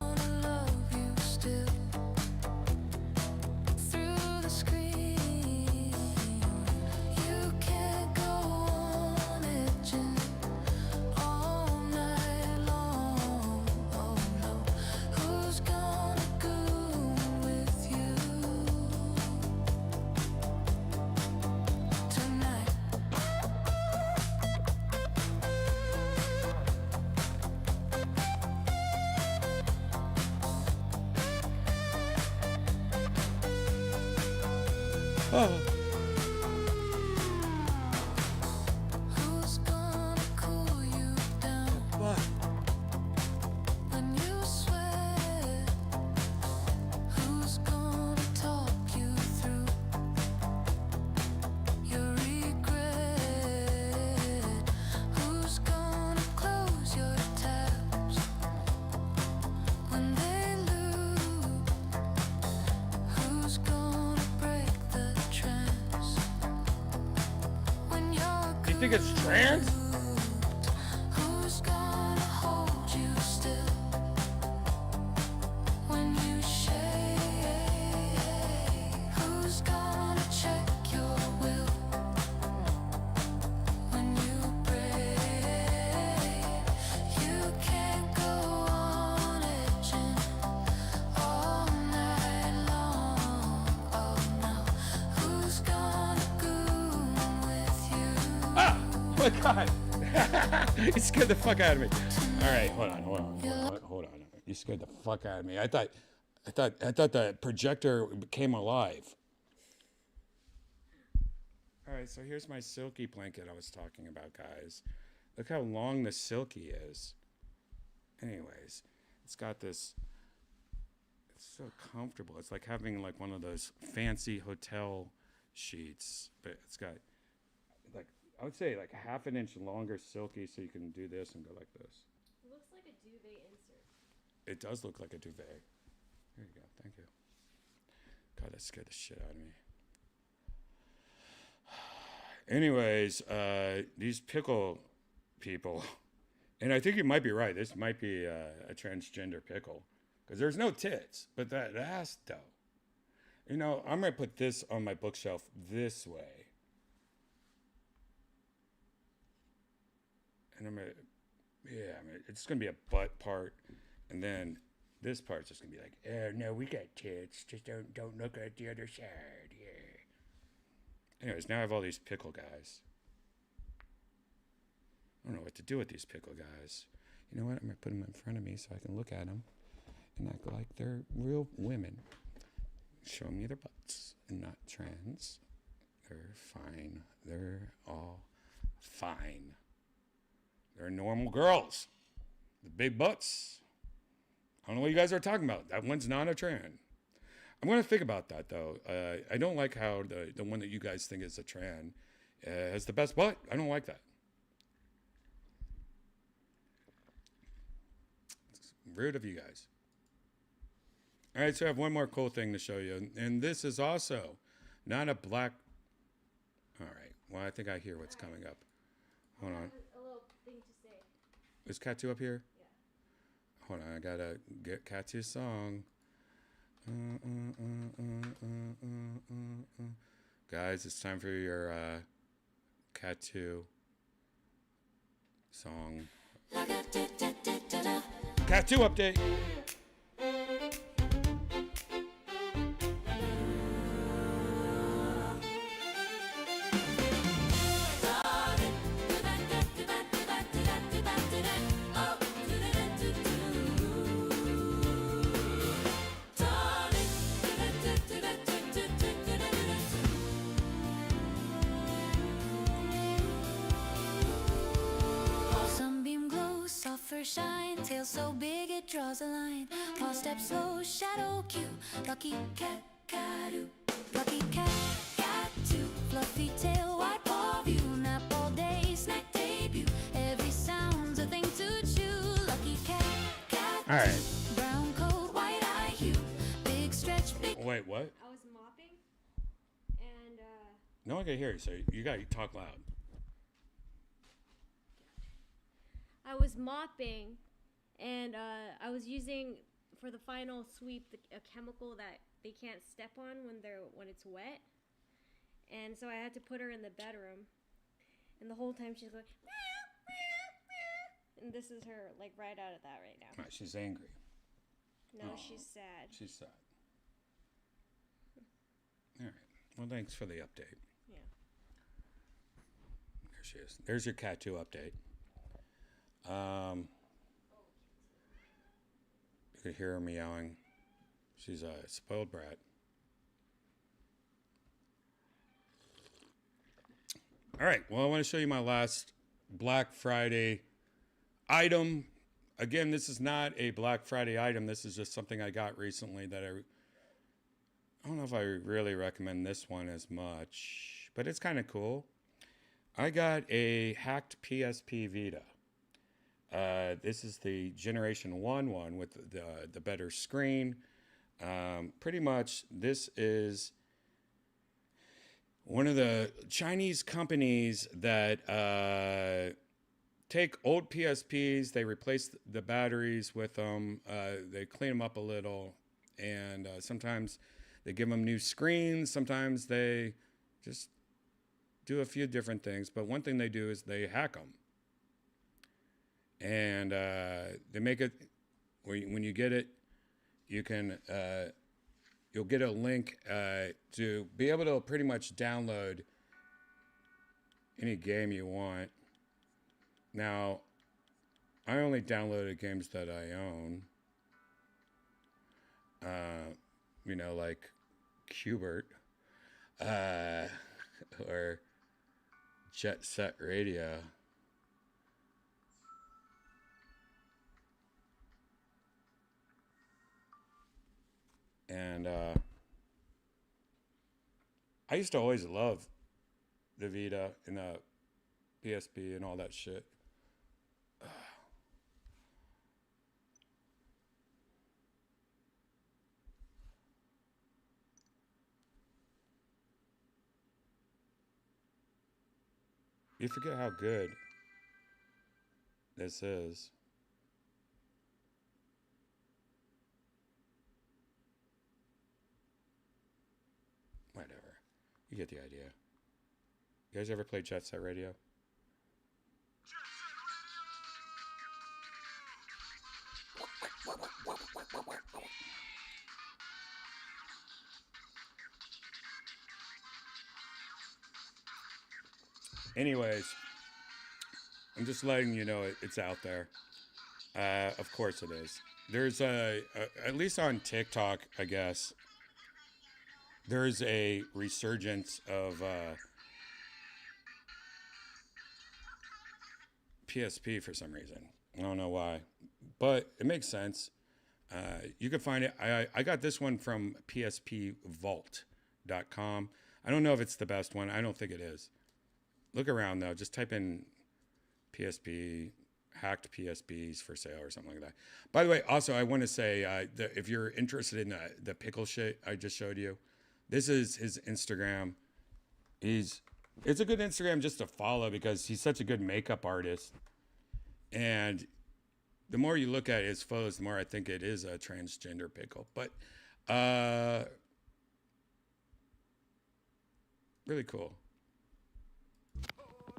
here you go. gonna love you still through the screen? You can't go on edging all night long. Oh no, who's gonna goon with you tonight? Oh. Who's gonna cool you down What? when you sweat? Who's gonna talk you through your regret? Who's gonna close your tabs when they loop? Who's gonna break the trance when you're Do you think it's trans? glued? Who's gonna hold you still when you shake? Who's gonna check your will when you break? You can't go on edging all night long. Oh no, who's gonna goon with you Ah! Oh my god! You scared the fuck out of me. Alright, hold on. You scared the fuck out of me. I thought the projector became alive. Alright, so here's my silky blanket I was talking about, guys. Look how long the silky is. Anyways, it's got this. It's so comfortable. It's like having like one of those fancy hotel sheets, but it's got like I would say like half an inch longer silky, so you can do this and go like this. It looks like a duvet insert. It does look like a duvet. Here you go. Thank you. God, that scared the shit out of me. Anyways, these pickle people, and I think you might be right. This might be a transgender pickle because there's no tits, but that ass though. You know, I'm gonna put this on my bookshelf this way, and it's gonna be a butt part, and then this part's just gonna be like, oh no, we got tits. Just don't look at the other side. Yeah. Anyways, now I have all these pickle guys. I don't know what to do with these pickle guys. You know what? I'm going to put them in front of me so I can look at them and act like they're real women. Show me their butts and not trans. They're fine. They're all fine. They're normal girls. The big butts. I don't know what you guys are talking about. That one's not a trans. I'm going to think about that, though. I don't like how the one that you guys think is a trans has the best butt. I don't like that. It's rude of you guys. All right, so I have one more cool thing to show you. And this is also not a black... All right. Well, I think I hear what's coming up. Hold on. A little thing to say. Is Katu up here? Yeah. Hold on. I got to get Katu's song. Guys, it's time for your Katu song. Katu update. Sunbeam glow, sulfur shine, tail so big it draws a line. Paw step slow, shadow cue, lucky cat, Katu. Lucky cat, Katu. Fluffy tail, wide paw view, nap all day, snack debut. Every sound's a thing to chew. Lucky cat, Katu. All right. Brown coat, white eye hue, big stretch, big. Wait, what? I was mopping, and No one can hear you, so you got to talk loud. I was mopping, and I was using for the final sweep a chemical that they can't step on when it's wet, and so I had to put her in the bedroom, and the whole time she's going, meow, meow, meow. And this is her like right out of that right now. Right, she's angry. No, Aw. she's sad. She's sad. All right. Well, thanks for the update. Yeah. There she is. There's your Katu update. You could hear her meowing. She's a spoiled brat. All right. Well, I want to show you my last Black Friday item. Again, this is not a Black Friday item. This is just something I got recently that I don't know if I really recommend this one as much, but it's kind of cool. I got a hacked PSP Vita. This is the Generation 1 one with the better screen. Pretty much, this is one of the Chinese companies that take old PSPs, they replace the batteries with them, they clean them up a little, and sometimes they give them new screens, sometimes they just do a few different things, but one thing they do is they hack them. And they make it, when you get it, you can, you'll get a link to be able to pretty much download any game you want. Now, I only downloaded games that I own. You know, like Qbert, or Jet Set Radio. And I used to always love the Vita and the PSP and all that shit. You forget how good this is. Whatever. You get the idea. You guys ever play Jet Set Radio? Anyways, I'm just letting you know it's out there. Of course it is. There's at least on TikTok, I guess, there's a resurgence of PSP for some reason. I don't know why, but it makes sense. You can find it. I got this one from pspvault.com. I don't know if it's the best one. I don't think it is. Look around though. Just type in PSP, hacked PSPs for sale or something like that. By the way, also I want to say if you're interested in the pickle shit I just showed you, this is his Instagram. It's a good Instagram just to follow because he's such a good makeup artist. And the more you look at his photos, the more I think it is a transgender pickle. But really cool.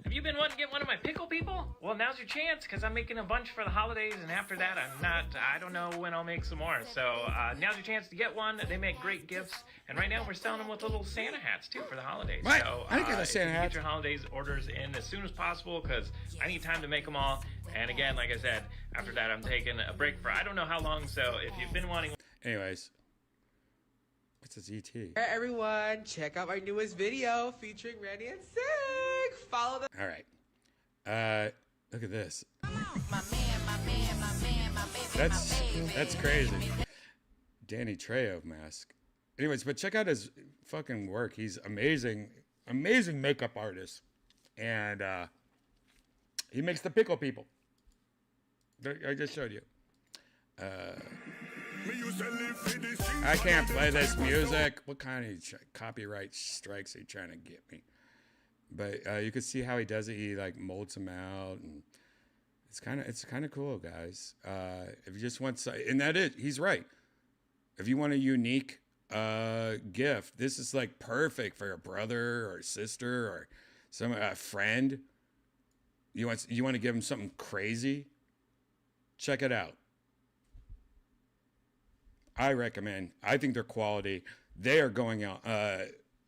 Have you been wanting to get one of my pickle people? Well, now's your chance because I'm making a bunch for the holidays, and after that, I don't know when I'll make some more. So now's your chance to get one. They make great gifts, and right now we're selling them with little Santa hats too for the holidays. What? So I didn't get a Santa hat. Get your holidays orders in as soon as possible because I need time to make them all. And again, like I said, after that, I'm taking a break for I don't know how long. So if you've been wanting, Anyways, what's this ET? Hey everyone, check out my newest video featuring Randy and Sig. Follow the All right. Look at this. That's crazy. Danny Trejo mask. Anyways, but check out his fucking work. He's amazing makeup artist, and he makes the pickle people. I just showed you. I can't play this music. What kind of copyright strikes are you trying to get me? But you can see how he does it. He like molds them out, and it's kind of cool, guys. If you just want, and he's right. If you want a unique gift, this is like perfect for a brother or a sister or a friend. You want to give him something crazy? Check it out. I recommend. I think they're quality. They are going out.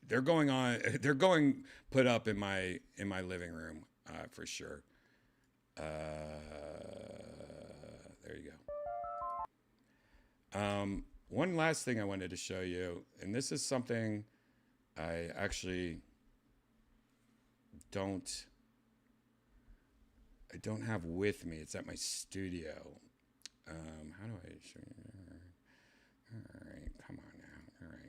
They're going put up in my living room for sure. There you go. One last thing I wanted to show you, and this is something I actually don't have with me. It's at my studio. How do I show you? All right, come on now. All right.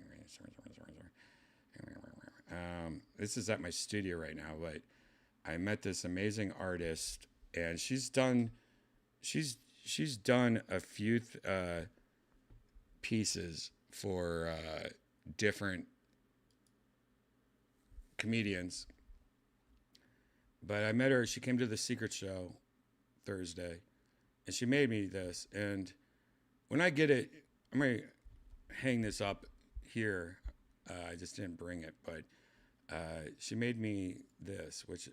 This is at my studio right now, but I met this amazing artist, and she's done a few pieces for different comedians. But I met her. She came to the Secret Show Thursday, and she made me this. And when I get it, I'm gonna hang this up here. I just didn't bring it, but she made me this, which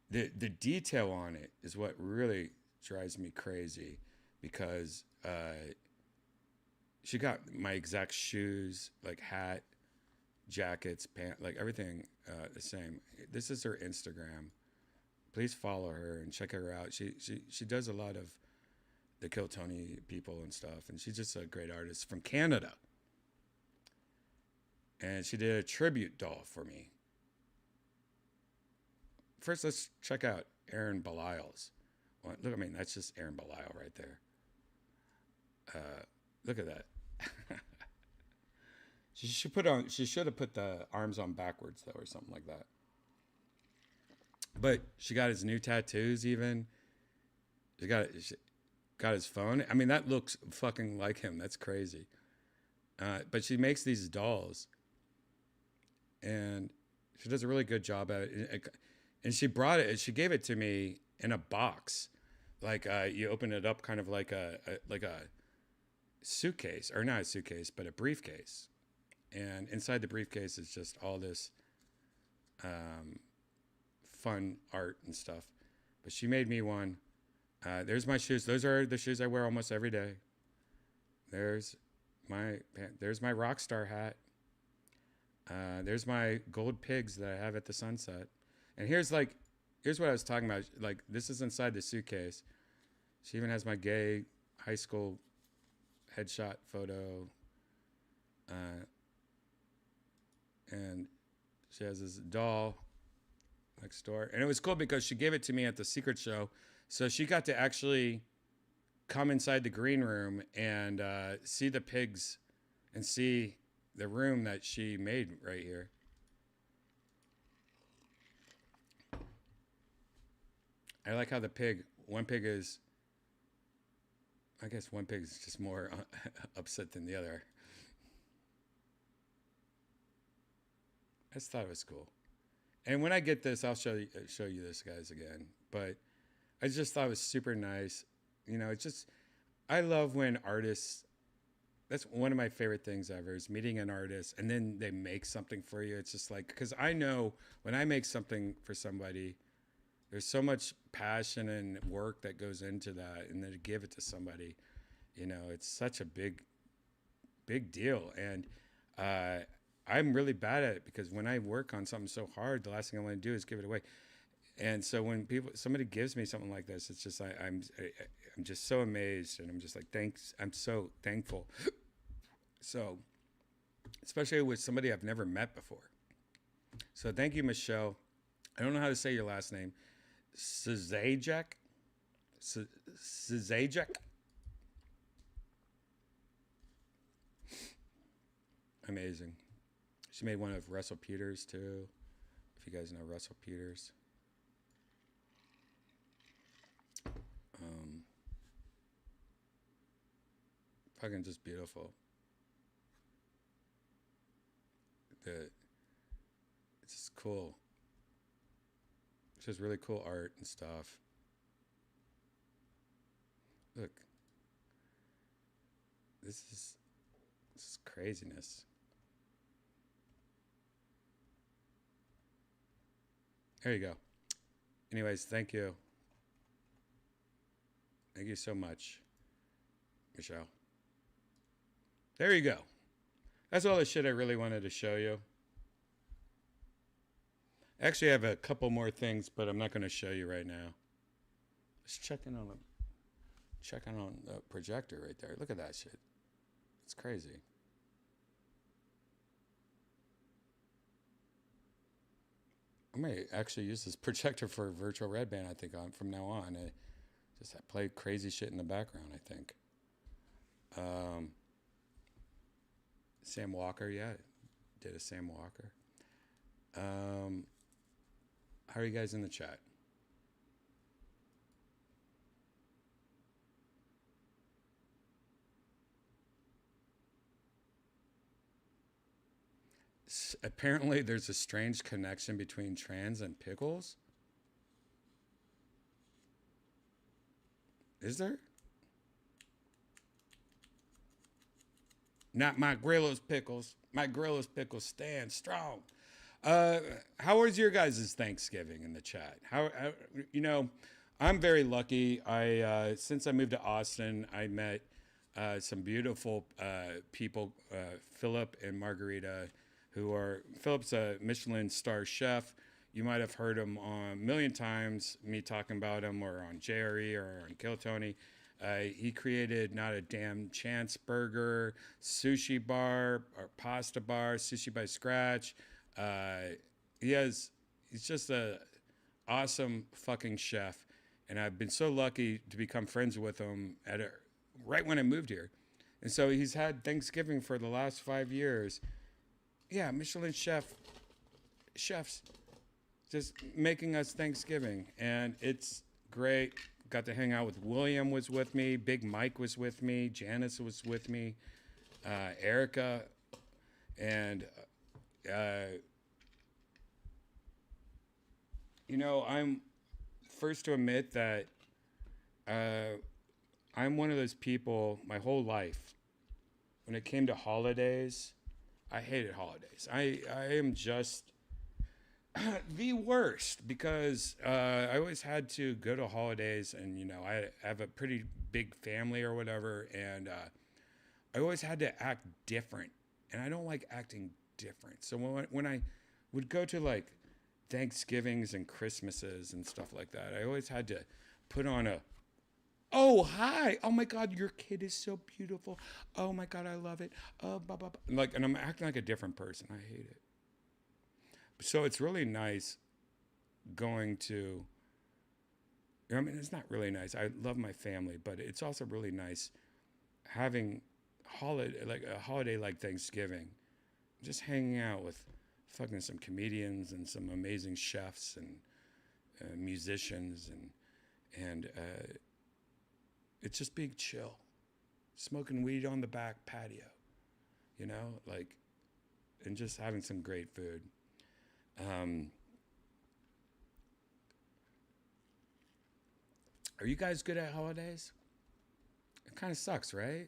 the detail on it is what really drives me crazy, because she got my exact shoes, like hat, jackets, pants, like everything the same. This is her Instagram. Please follow her and check her out. She does a lot of the Kill Tony people and stuff, and she's just a great artist from Canada. And she did a tribute doll for me. First, let's check out Aaron Belial's. Well, look, I mean, that's just Aaron Belial right there. Look at that. She should have put the arms on backwards though, or something like that. But she got his new tattoos even. She got his phone. I mean, that looks fucking like him. That's crazy. But she makes these dolls, and she does a really good job at it. And she brought it. She gave it to me in a box, like you open it up, kind of like a suitcase, or not a suitcase, but a briefcase. And inside the briefcase is just all this fun art and stuff. But she made me one. There's my shoes. Those are the shoes I wear almost every day. There's my rock star hat. There's my gold pigs that I have at the sunset. And here's like here's what I was talking about. Like, this is inside the suitcase. She even has my gay high school headshot photo. And she has this doll next door. And it was cool because she gave it to me at the secret show. So she got to actually come inside the green room and see the pigs and see the room that she made right here. I like how one pig is, I guess one pig is just more upset than the other. I just thought it was cool. And when I get this, I'll show you this, guys, again. But I just thought it was super nice. You know, it's just, I love when artists, that's one of my favorite things ever, is meeting an artist and then they make something for you. It's just like, because I know when I make something for somebody, there's so much passion and work that goes into that, and then to give it to somebody, you know, it's such a big deal. And I'm really bad at it because when I work on something so hard, the last thing I want to do is give it away. And so when somebody gives me something like this, it's just I'm just so amazed, and I'm just like, thanks. I'm so thankful. So, especially with somebody I've never met before. So thank you, Michelle. I don't know how to say your last name. Szajak? Szajak? Amazing. She made one of Russell Peters too. If you guys know Russell Peters. Fucking just beautiful. It's just cool. It's just really cool art and stuff. Look. This is craziness. There you go. Anyways, thank you. Thank you so much, Michelle. There you go. That's all the shit I really wanted to show you. Actually, I have a couple more things, but I'm not going to show you right now. Let's check in on the projector right there. Look at that shit. It's crazy. I may actually use this projector for virtual Redban, I think, from now on. Just play crazy shit in the background, I think. Sam Walker, yeah. Did a Sam Walker. How are you guys in the chat? Apparently, there's a strange connection between trans and pickles. Is there? Not my Grillo's pickles. My Grillo's pickles stand strong. How was your guys' Thanksgiving in the chat? How you know, I'm very lucky. Since I moved to Austin, I met some beautiful people, Philip and Margarita, Philip's a Michelin star chef. You might have heard him a million times, me talking about him, or on JRE or on Kill Tony. He created Not a Damn Chance Burger, sushi bar, or pasta bar, sushi by scratch. He's just a awesome fucking chef, and I've been so lucky to become friends with him right when I moved here. And so he's had Thanksgiving for the last 5 years. Yeah, Michelin chefs just making us Thanksgiving, and it's great. Got to hang out with William was with me, Big Mike was with me, Janice was with me, Erica, and you know, I'm first to admit that I'm one of those people my whole life. When it came to holidays, I hated holidays. I am just the worst because I always had to go to holidays, and you know, I have a pretty big family or whatever, and I always had to act different, and I don't like acting different. So when I would go to like Thanksgivings and Christmases and stuff like that, I always had to put on a, oh, hi. Oh my God, your kid is so beautiful. Oh my God, I love it. Oh, blah, blah, blah. Like, and I'm acting like a different person. I hate it. So it's really nice going to, I mean, it's not really nice. I love my family, but it's also really nice having like a holiday like Thanksgiving, just hanging out with fucking some comedians and some amazing chefs and musicians and it's just being chill, smoking weed on the back patio, you know, like, and just having some great food. Are you guys good at holidays? It kind of sucks, right?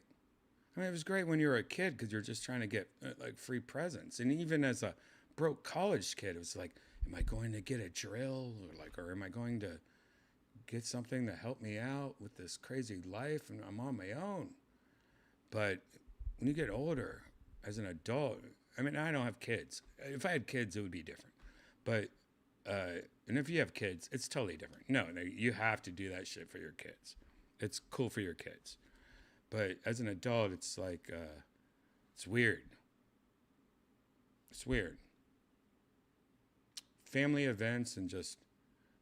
I mean, it was great when you were a kid because you're just trying to get like free presents. And even as a broke college kid, it was like, am I going to get a drill or am I going to get something to help me out with this crazy life and I'm on my own? But when you get older, as an adult, I mean, I don't have kids. If I had kids, it would be different. But and if you have kids, it's totally different. No, you have to do that shit for your kids. It's cool for your kids. But as an adult, it's like, it's weird. It's weird. Family events and just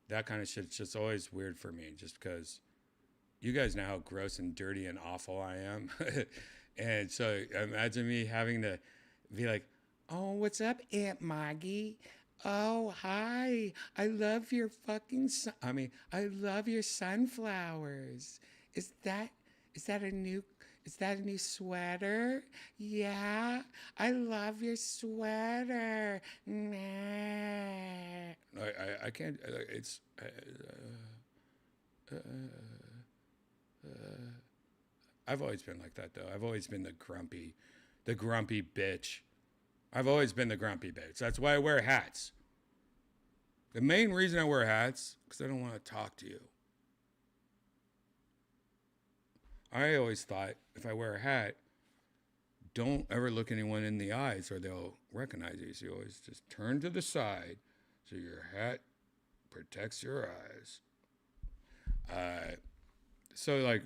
that kind of shit's just always weird for me, just because you guys know how gross and dirty and awful I am. And so imagine me having to be like, oh, what's up, Aunt Maggie? Oh, hi. I love your fucking I love your sunflowers. Is that a new sweater? Yeah. I love your sweater. Nah. I can't it's I've always been like that though. I've always been the grumpy bitch. I've always been the grumpy bitch. That's why I wear hats. The main reason I wear hats, because I don't want to talk to you. I always thought if I wear a hat, don't ever look anyone in the eyes or they'll recognize you. So you always just turn to the side so your hat protects your eyes. So like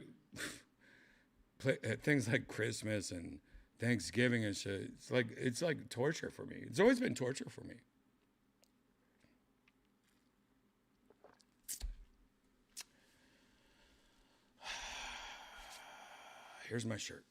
things like Christmas and Thanksgiving and shit, it's like torture for me. It's always been torture for me. Here's my shirt.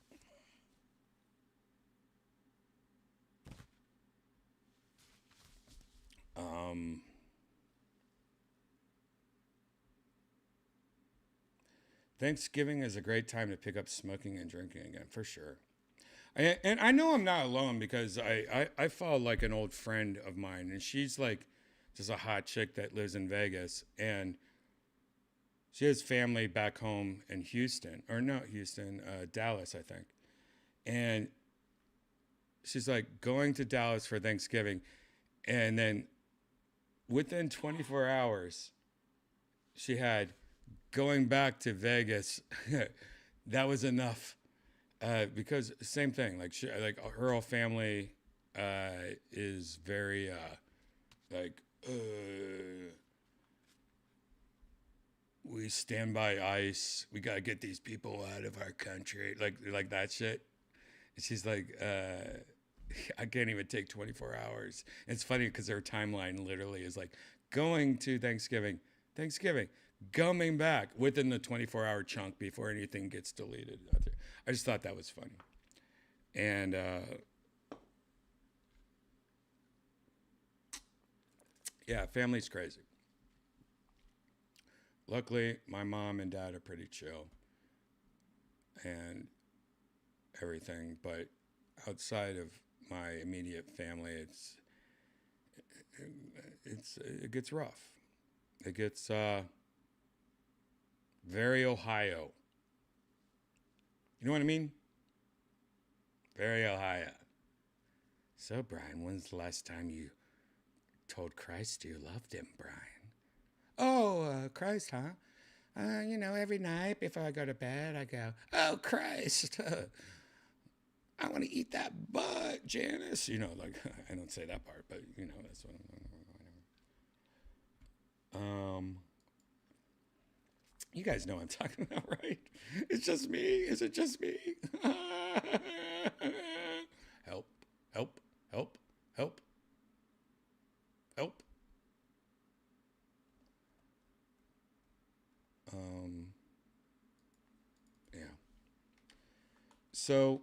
Thanksgiving is a great time to pick up smoking and drinking again, for sure. And I know I'm not alone because I follow like an old friend of mine, and she's like just a hot chick that lives in Vegas, and she has family back home in Houston, or not Houston, Dallas, I think. And she's like going to Dallas for Thanksgiving, and then within 24 hours, she had going back to Vegas. That was enough. Because same thing, like her whole family is very we stand by ICE. We gotta get these people out of our country, like that shit. And she's like, I can't even take 24 hours. And it's funny because her timeline literally is like going to Thanksgiving, coming back within the 24-hour chunk before anything gets deleted. I just thought that was funny. And yeah, family's crazy. Luckily, my mom and dad are pretty chill and everything, but outside of my immediate family, it gets rough. It gets very Ohio. You know what I mean? Very Ohio. So, Brian, when's the last time you told Christ you loved him, Brian? Oh, Christ, huh? Every night before I go to bed, I go, oh, Christ, I want to eat that butt, Janice. I don't say that part, but, that's what I'm. You guys know what I'm talking about, right? It's just me. Is it just me? Help, help, help, help, help. Yeah. So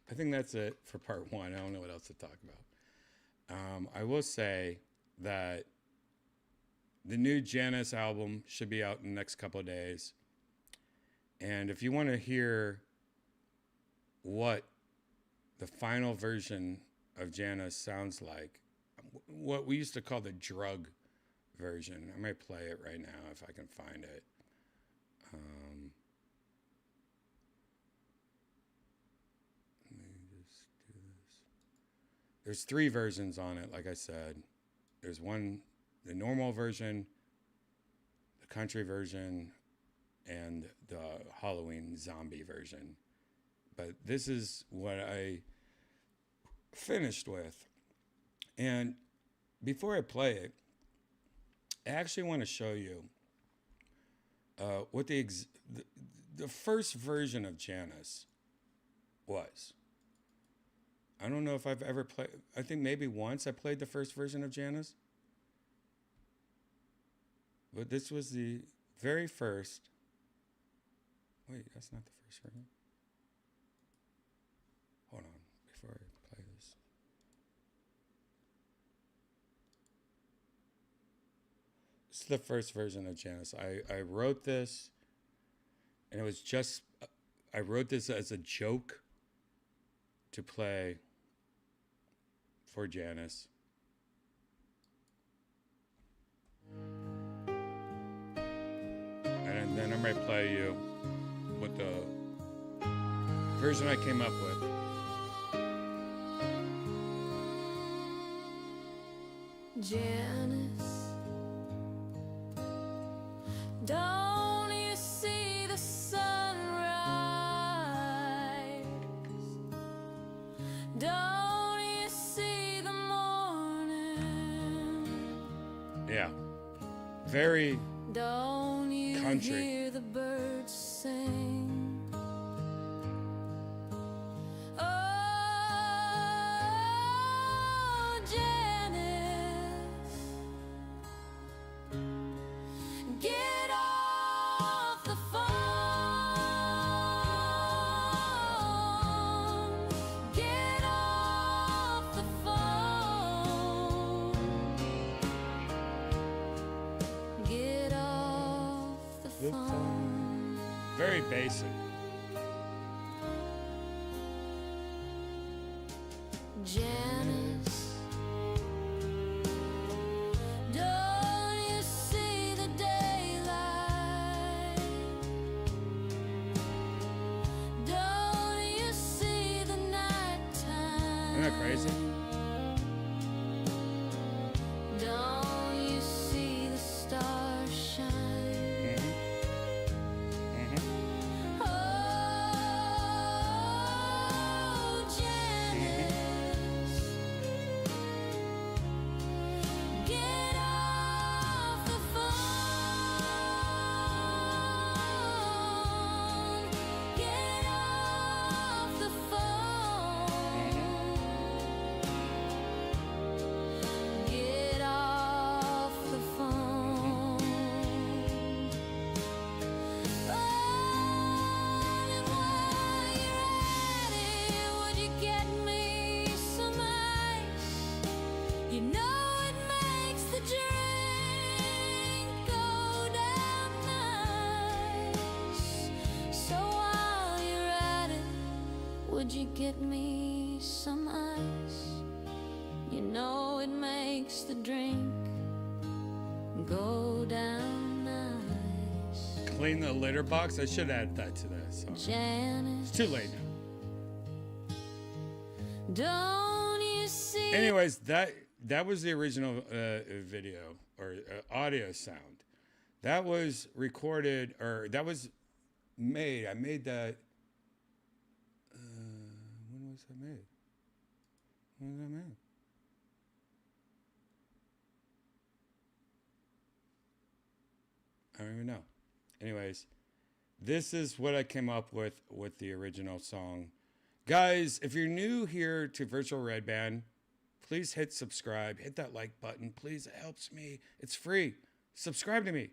I think that's it for part one. I don't know what else to talk about. I will say that the new Janice album should be out in the next couple of days. And if you want to hear what the final version of Janice sounds like, what we used to call the drug version, I might play it right now if I can find it. Let me just do this. There's 3 versions on it, like I said. There's one, the normal version, the country version, and the Halloween zombie version. But this is what I finished with. And before I play it, I actually want to show you what the first version of Janice was. I don't know if I've ever played, I think maybe once I played the first version of Janice. But this was the very first. Wait, that's not the first version. Hold on, before I play this. This is the first version of Janice. I wrote this, and it was just, I wrote this as a joke to play for Janice. And then I'm going to play you with the version I came up with. Janice, don't you see the sunrise? Don't you see the morning? Yeah. Very Don't you country. hear the birds sing? Oh, Janice, get off the phone. Get off the phone. Get off the phone. Very basic. Janice, don't you see the daylight? Don't you see the nighttime? Isn't that crazy? Don't you see the stars shine? Oh, Janice, get off the phone. Get off the phone. Get off the phone. Oh, and while you're at it, would you get me some ice? You know it makes the drink go down nice. So while you're at it, would you get me some ice? You know it makes the drink go down nice. Clean the litter box. I should add that to this. Janice, It's too late now. don't you see? Anyways, that was the original video or audio sound. That was recorded, or that was made. I made that. When was that made? When was that made? I don't even know. Anyways, this is what I came up with the original song. Guys, if you're new here to Virtual Redban, please hit subscribe. Hit that like button. Please, it helps me. It's free. Subscribe to me.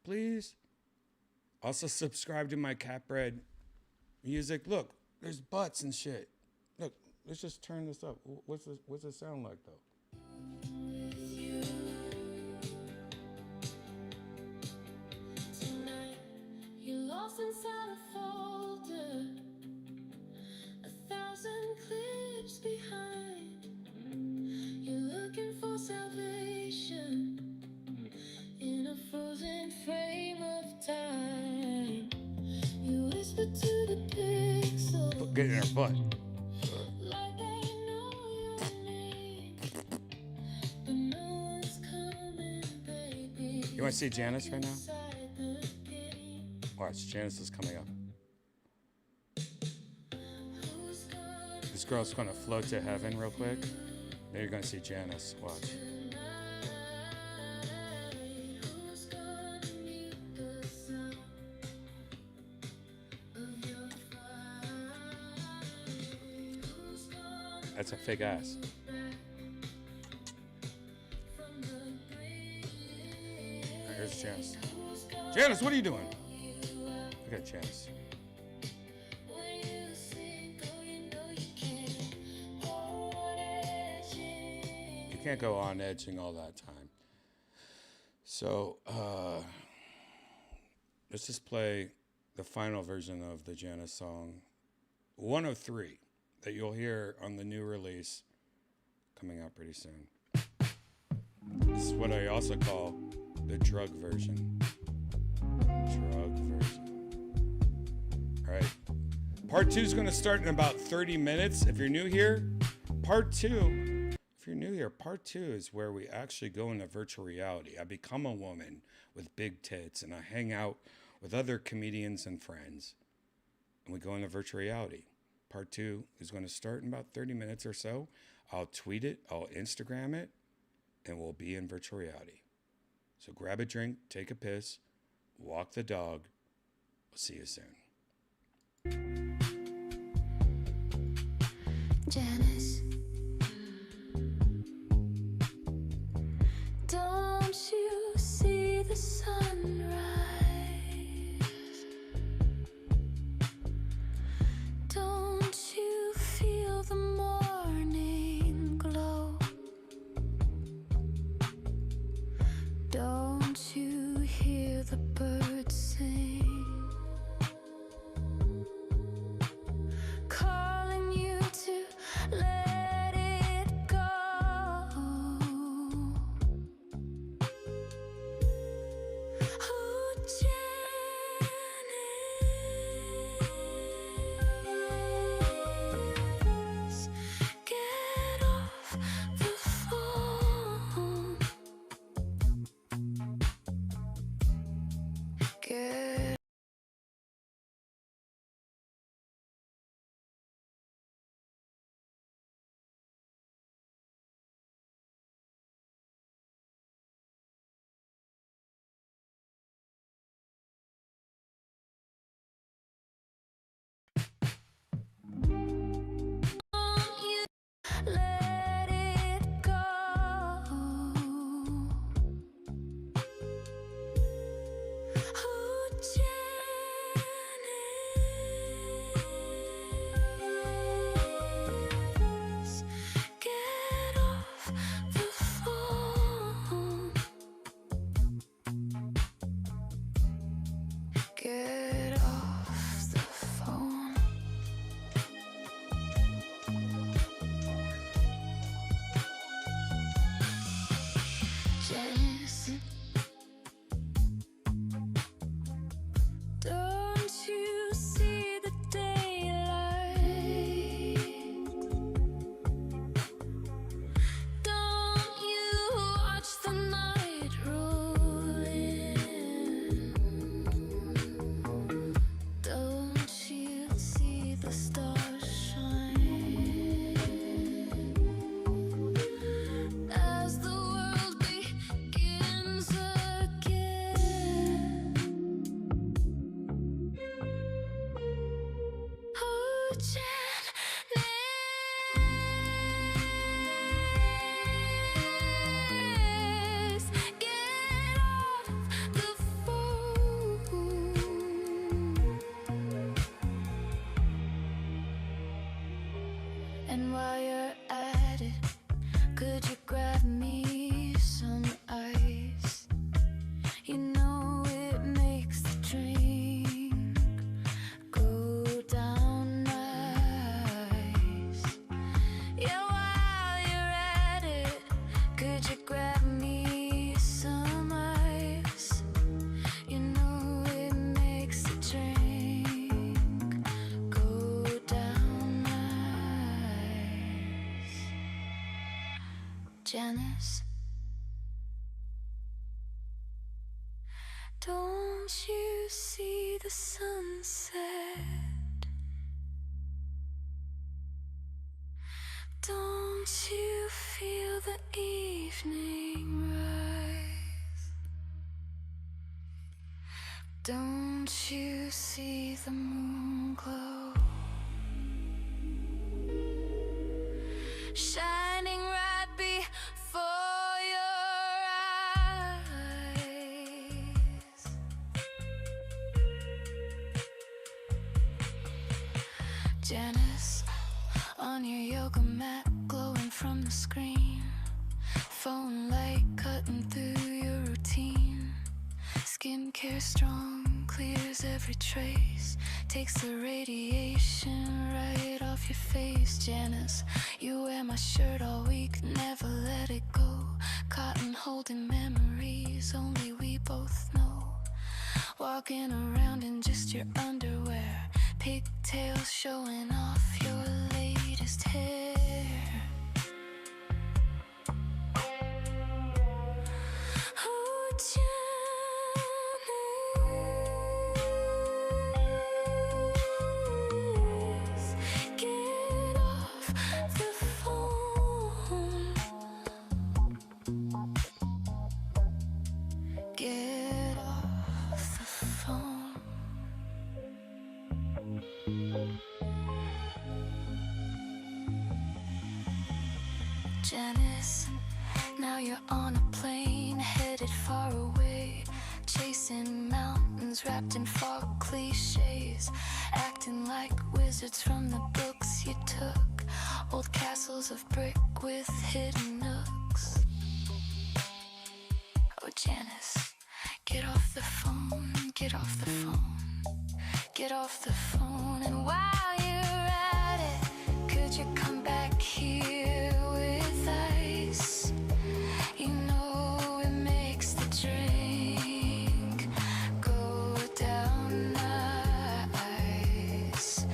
Please. Also subscribe to my Catbread music. Look, there's butts and shit. Look, let's just turn this up. What's it sound like though? You're lost inside a folder, 1,000 clips behind. You're looking for salvation in a frozen frame of time. You whisper to the pixels, Get in her butt. like they know your name, but no one's coming, baby. You want to see Janice right now? Inside the pity. Watch, Janice is coming up. Who's gonna This girl's gonna float to heaven real quick. Then you're gonna see Janice. Watch. Who's gonna mute the sound of your fire? Who's gonna That's a fake ass. back from the grave? Here's Janice. Who's gonna Janice, what are you doing? you up Look at Janice. when you sing? Oh, you know you can't hold edging. You can't go on edging all that time. So, let's just play the final version of the Janice song, 103, that you'll hear on the new release coming out pretty soon. This is what I also call the drug version. Drug version. All right. Part 2 is going to start in about 30 minutes. If you're new here, part 2 is where we actually go into virtual reality. I become a woman with big tits and I hang out with other comedians and friends. And we go into virtual reality. Part 2 is going to start in about 30 minutes or so. I'll tweet it, I'll Instagram it, and we'll be in virtual reality. So grab a drink, take a piss, walk the dog. We'll see you soon. Janice, don't you see the sunrise? Don't you feel the morning glow? Don't you hear the birds sing? Calling you to let Janice, get off the phone. And while you're at it, could you grab me some ice? You know it makes the drink go down nice. Yeah, while you're at it, could you grab me some ice? You know it makes the drink go down nice. Janice, don't you see the sunset? Don't you feel the evening rise? Don't you see the moon glow, shining right before your eyes? Janice, on your yoga mat, glowing from the screen, phone light cutting through your routine. Skincare strong, clears every trace, takes the radiation right off your face. Janice, you wear my shirt all week, never let it go. Cotton holding memories only we both know. Walking around in just your underwear, pigtails showing off your latest hair. Oh, Janice, get off the phone. Get off the phone. Janice, now you're on a plane headed far away, chasing mountains wrapped in fog cliches, acting like wizards from the books you took, old castles of brick with hidden nooks. Oh, Janice, get off the phone, get off the phone, get off the phone. And while you're at it, could you come back here with ice? You know it makes the drink go down nice.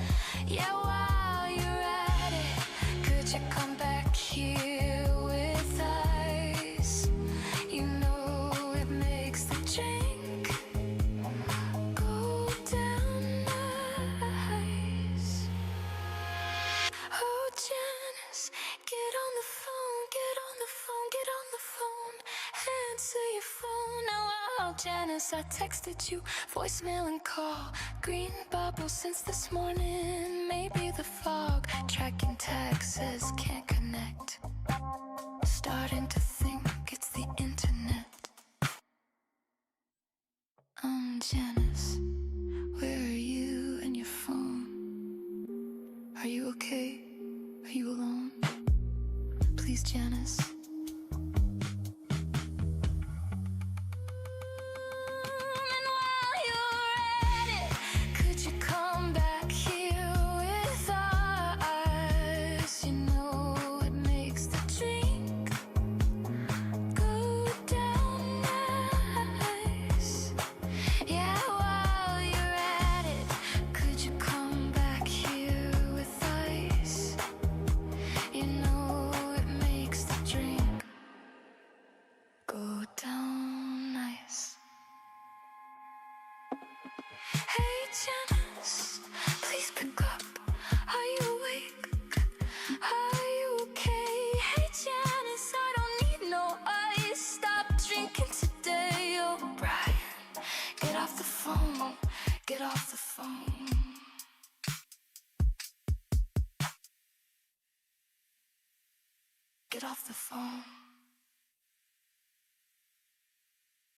Yeah, while you're at it, could you come back here with ice? You know it makes the drink go down nice. Oh, Janice, get on the phone, get on the phone, get on the phone. Answer your phone now. Oh, Janice, I texted you, voicemail and call. Green bubble since this morning, maybe the fog. Tracking tag says can't connect. Starting to think it's the internet. Janice, where are you and your phone? Are you okay? Are you alone? Please, Janice. And while you're at it, could you come back here with us? You know it makes the drink go down nice. Yeah, while you're at it, could you come back here with ice? You know it makes the drink go down nice. Hey, Janice, please pick up. Are you awake? Are you okay? Hey, Janice, I don't need no ice. Stop drinking today. Oh, Brian, get off the phone. Get off the phone. Get off the phone.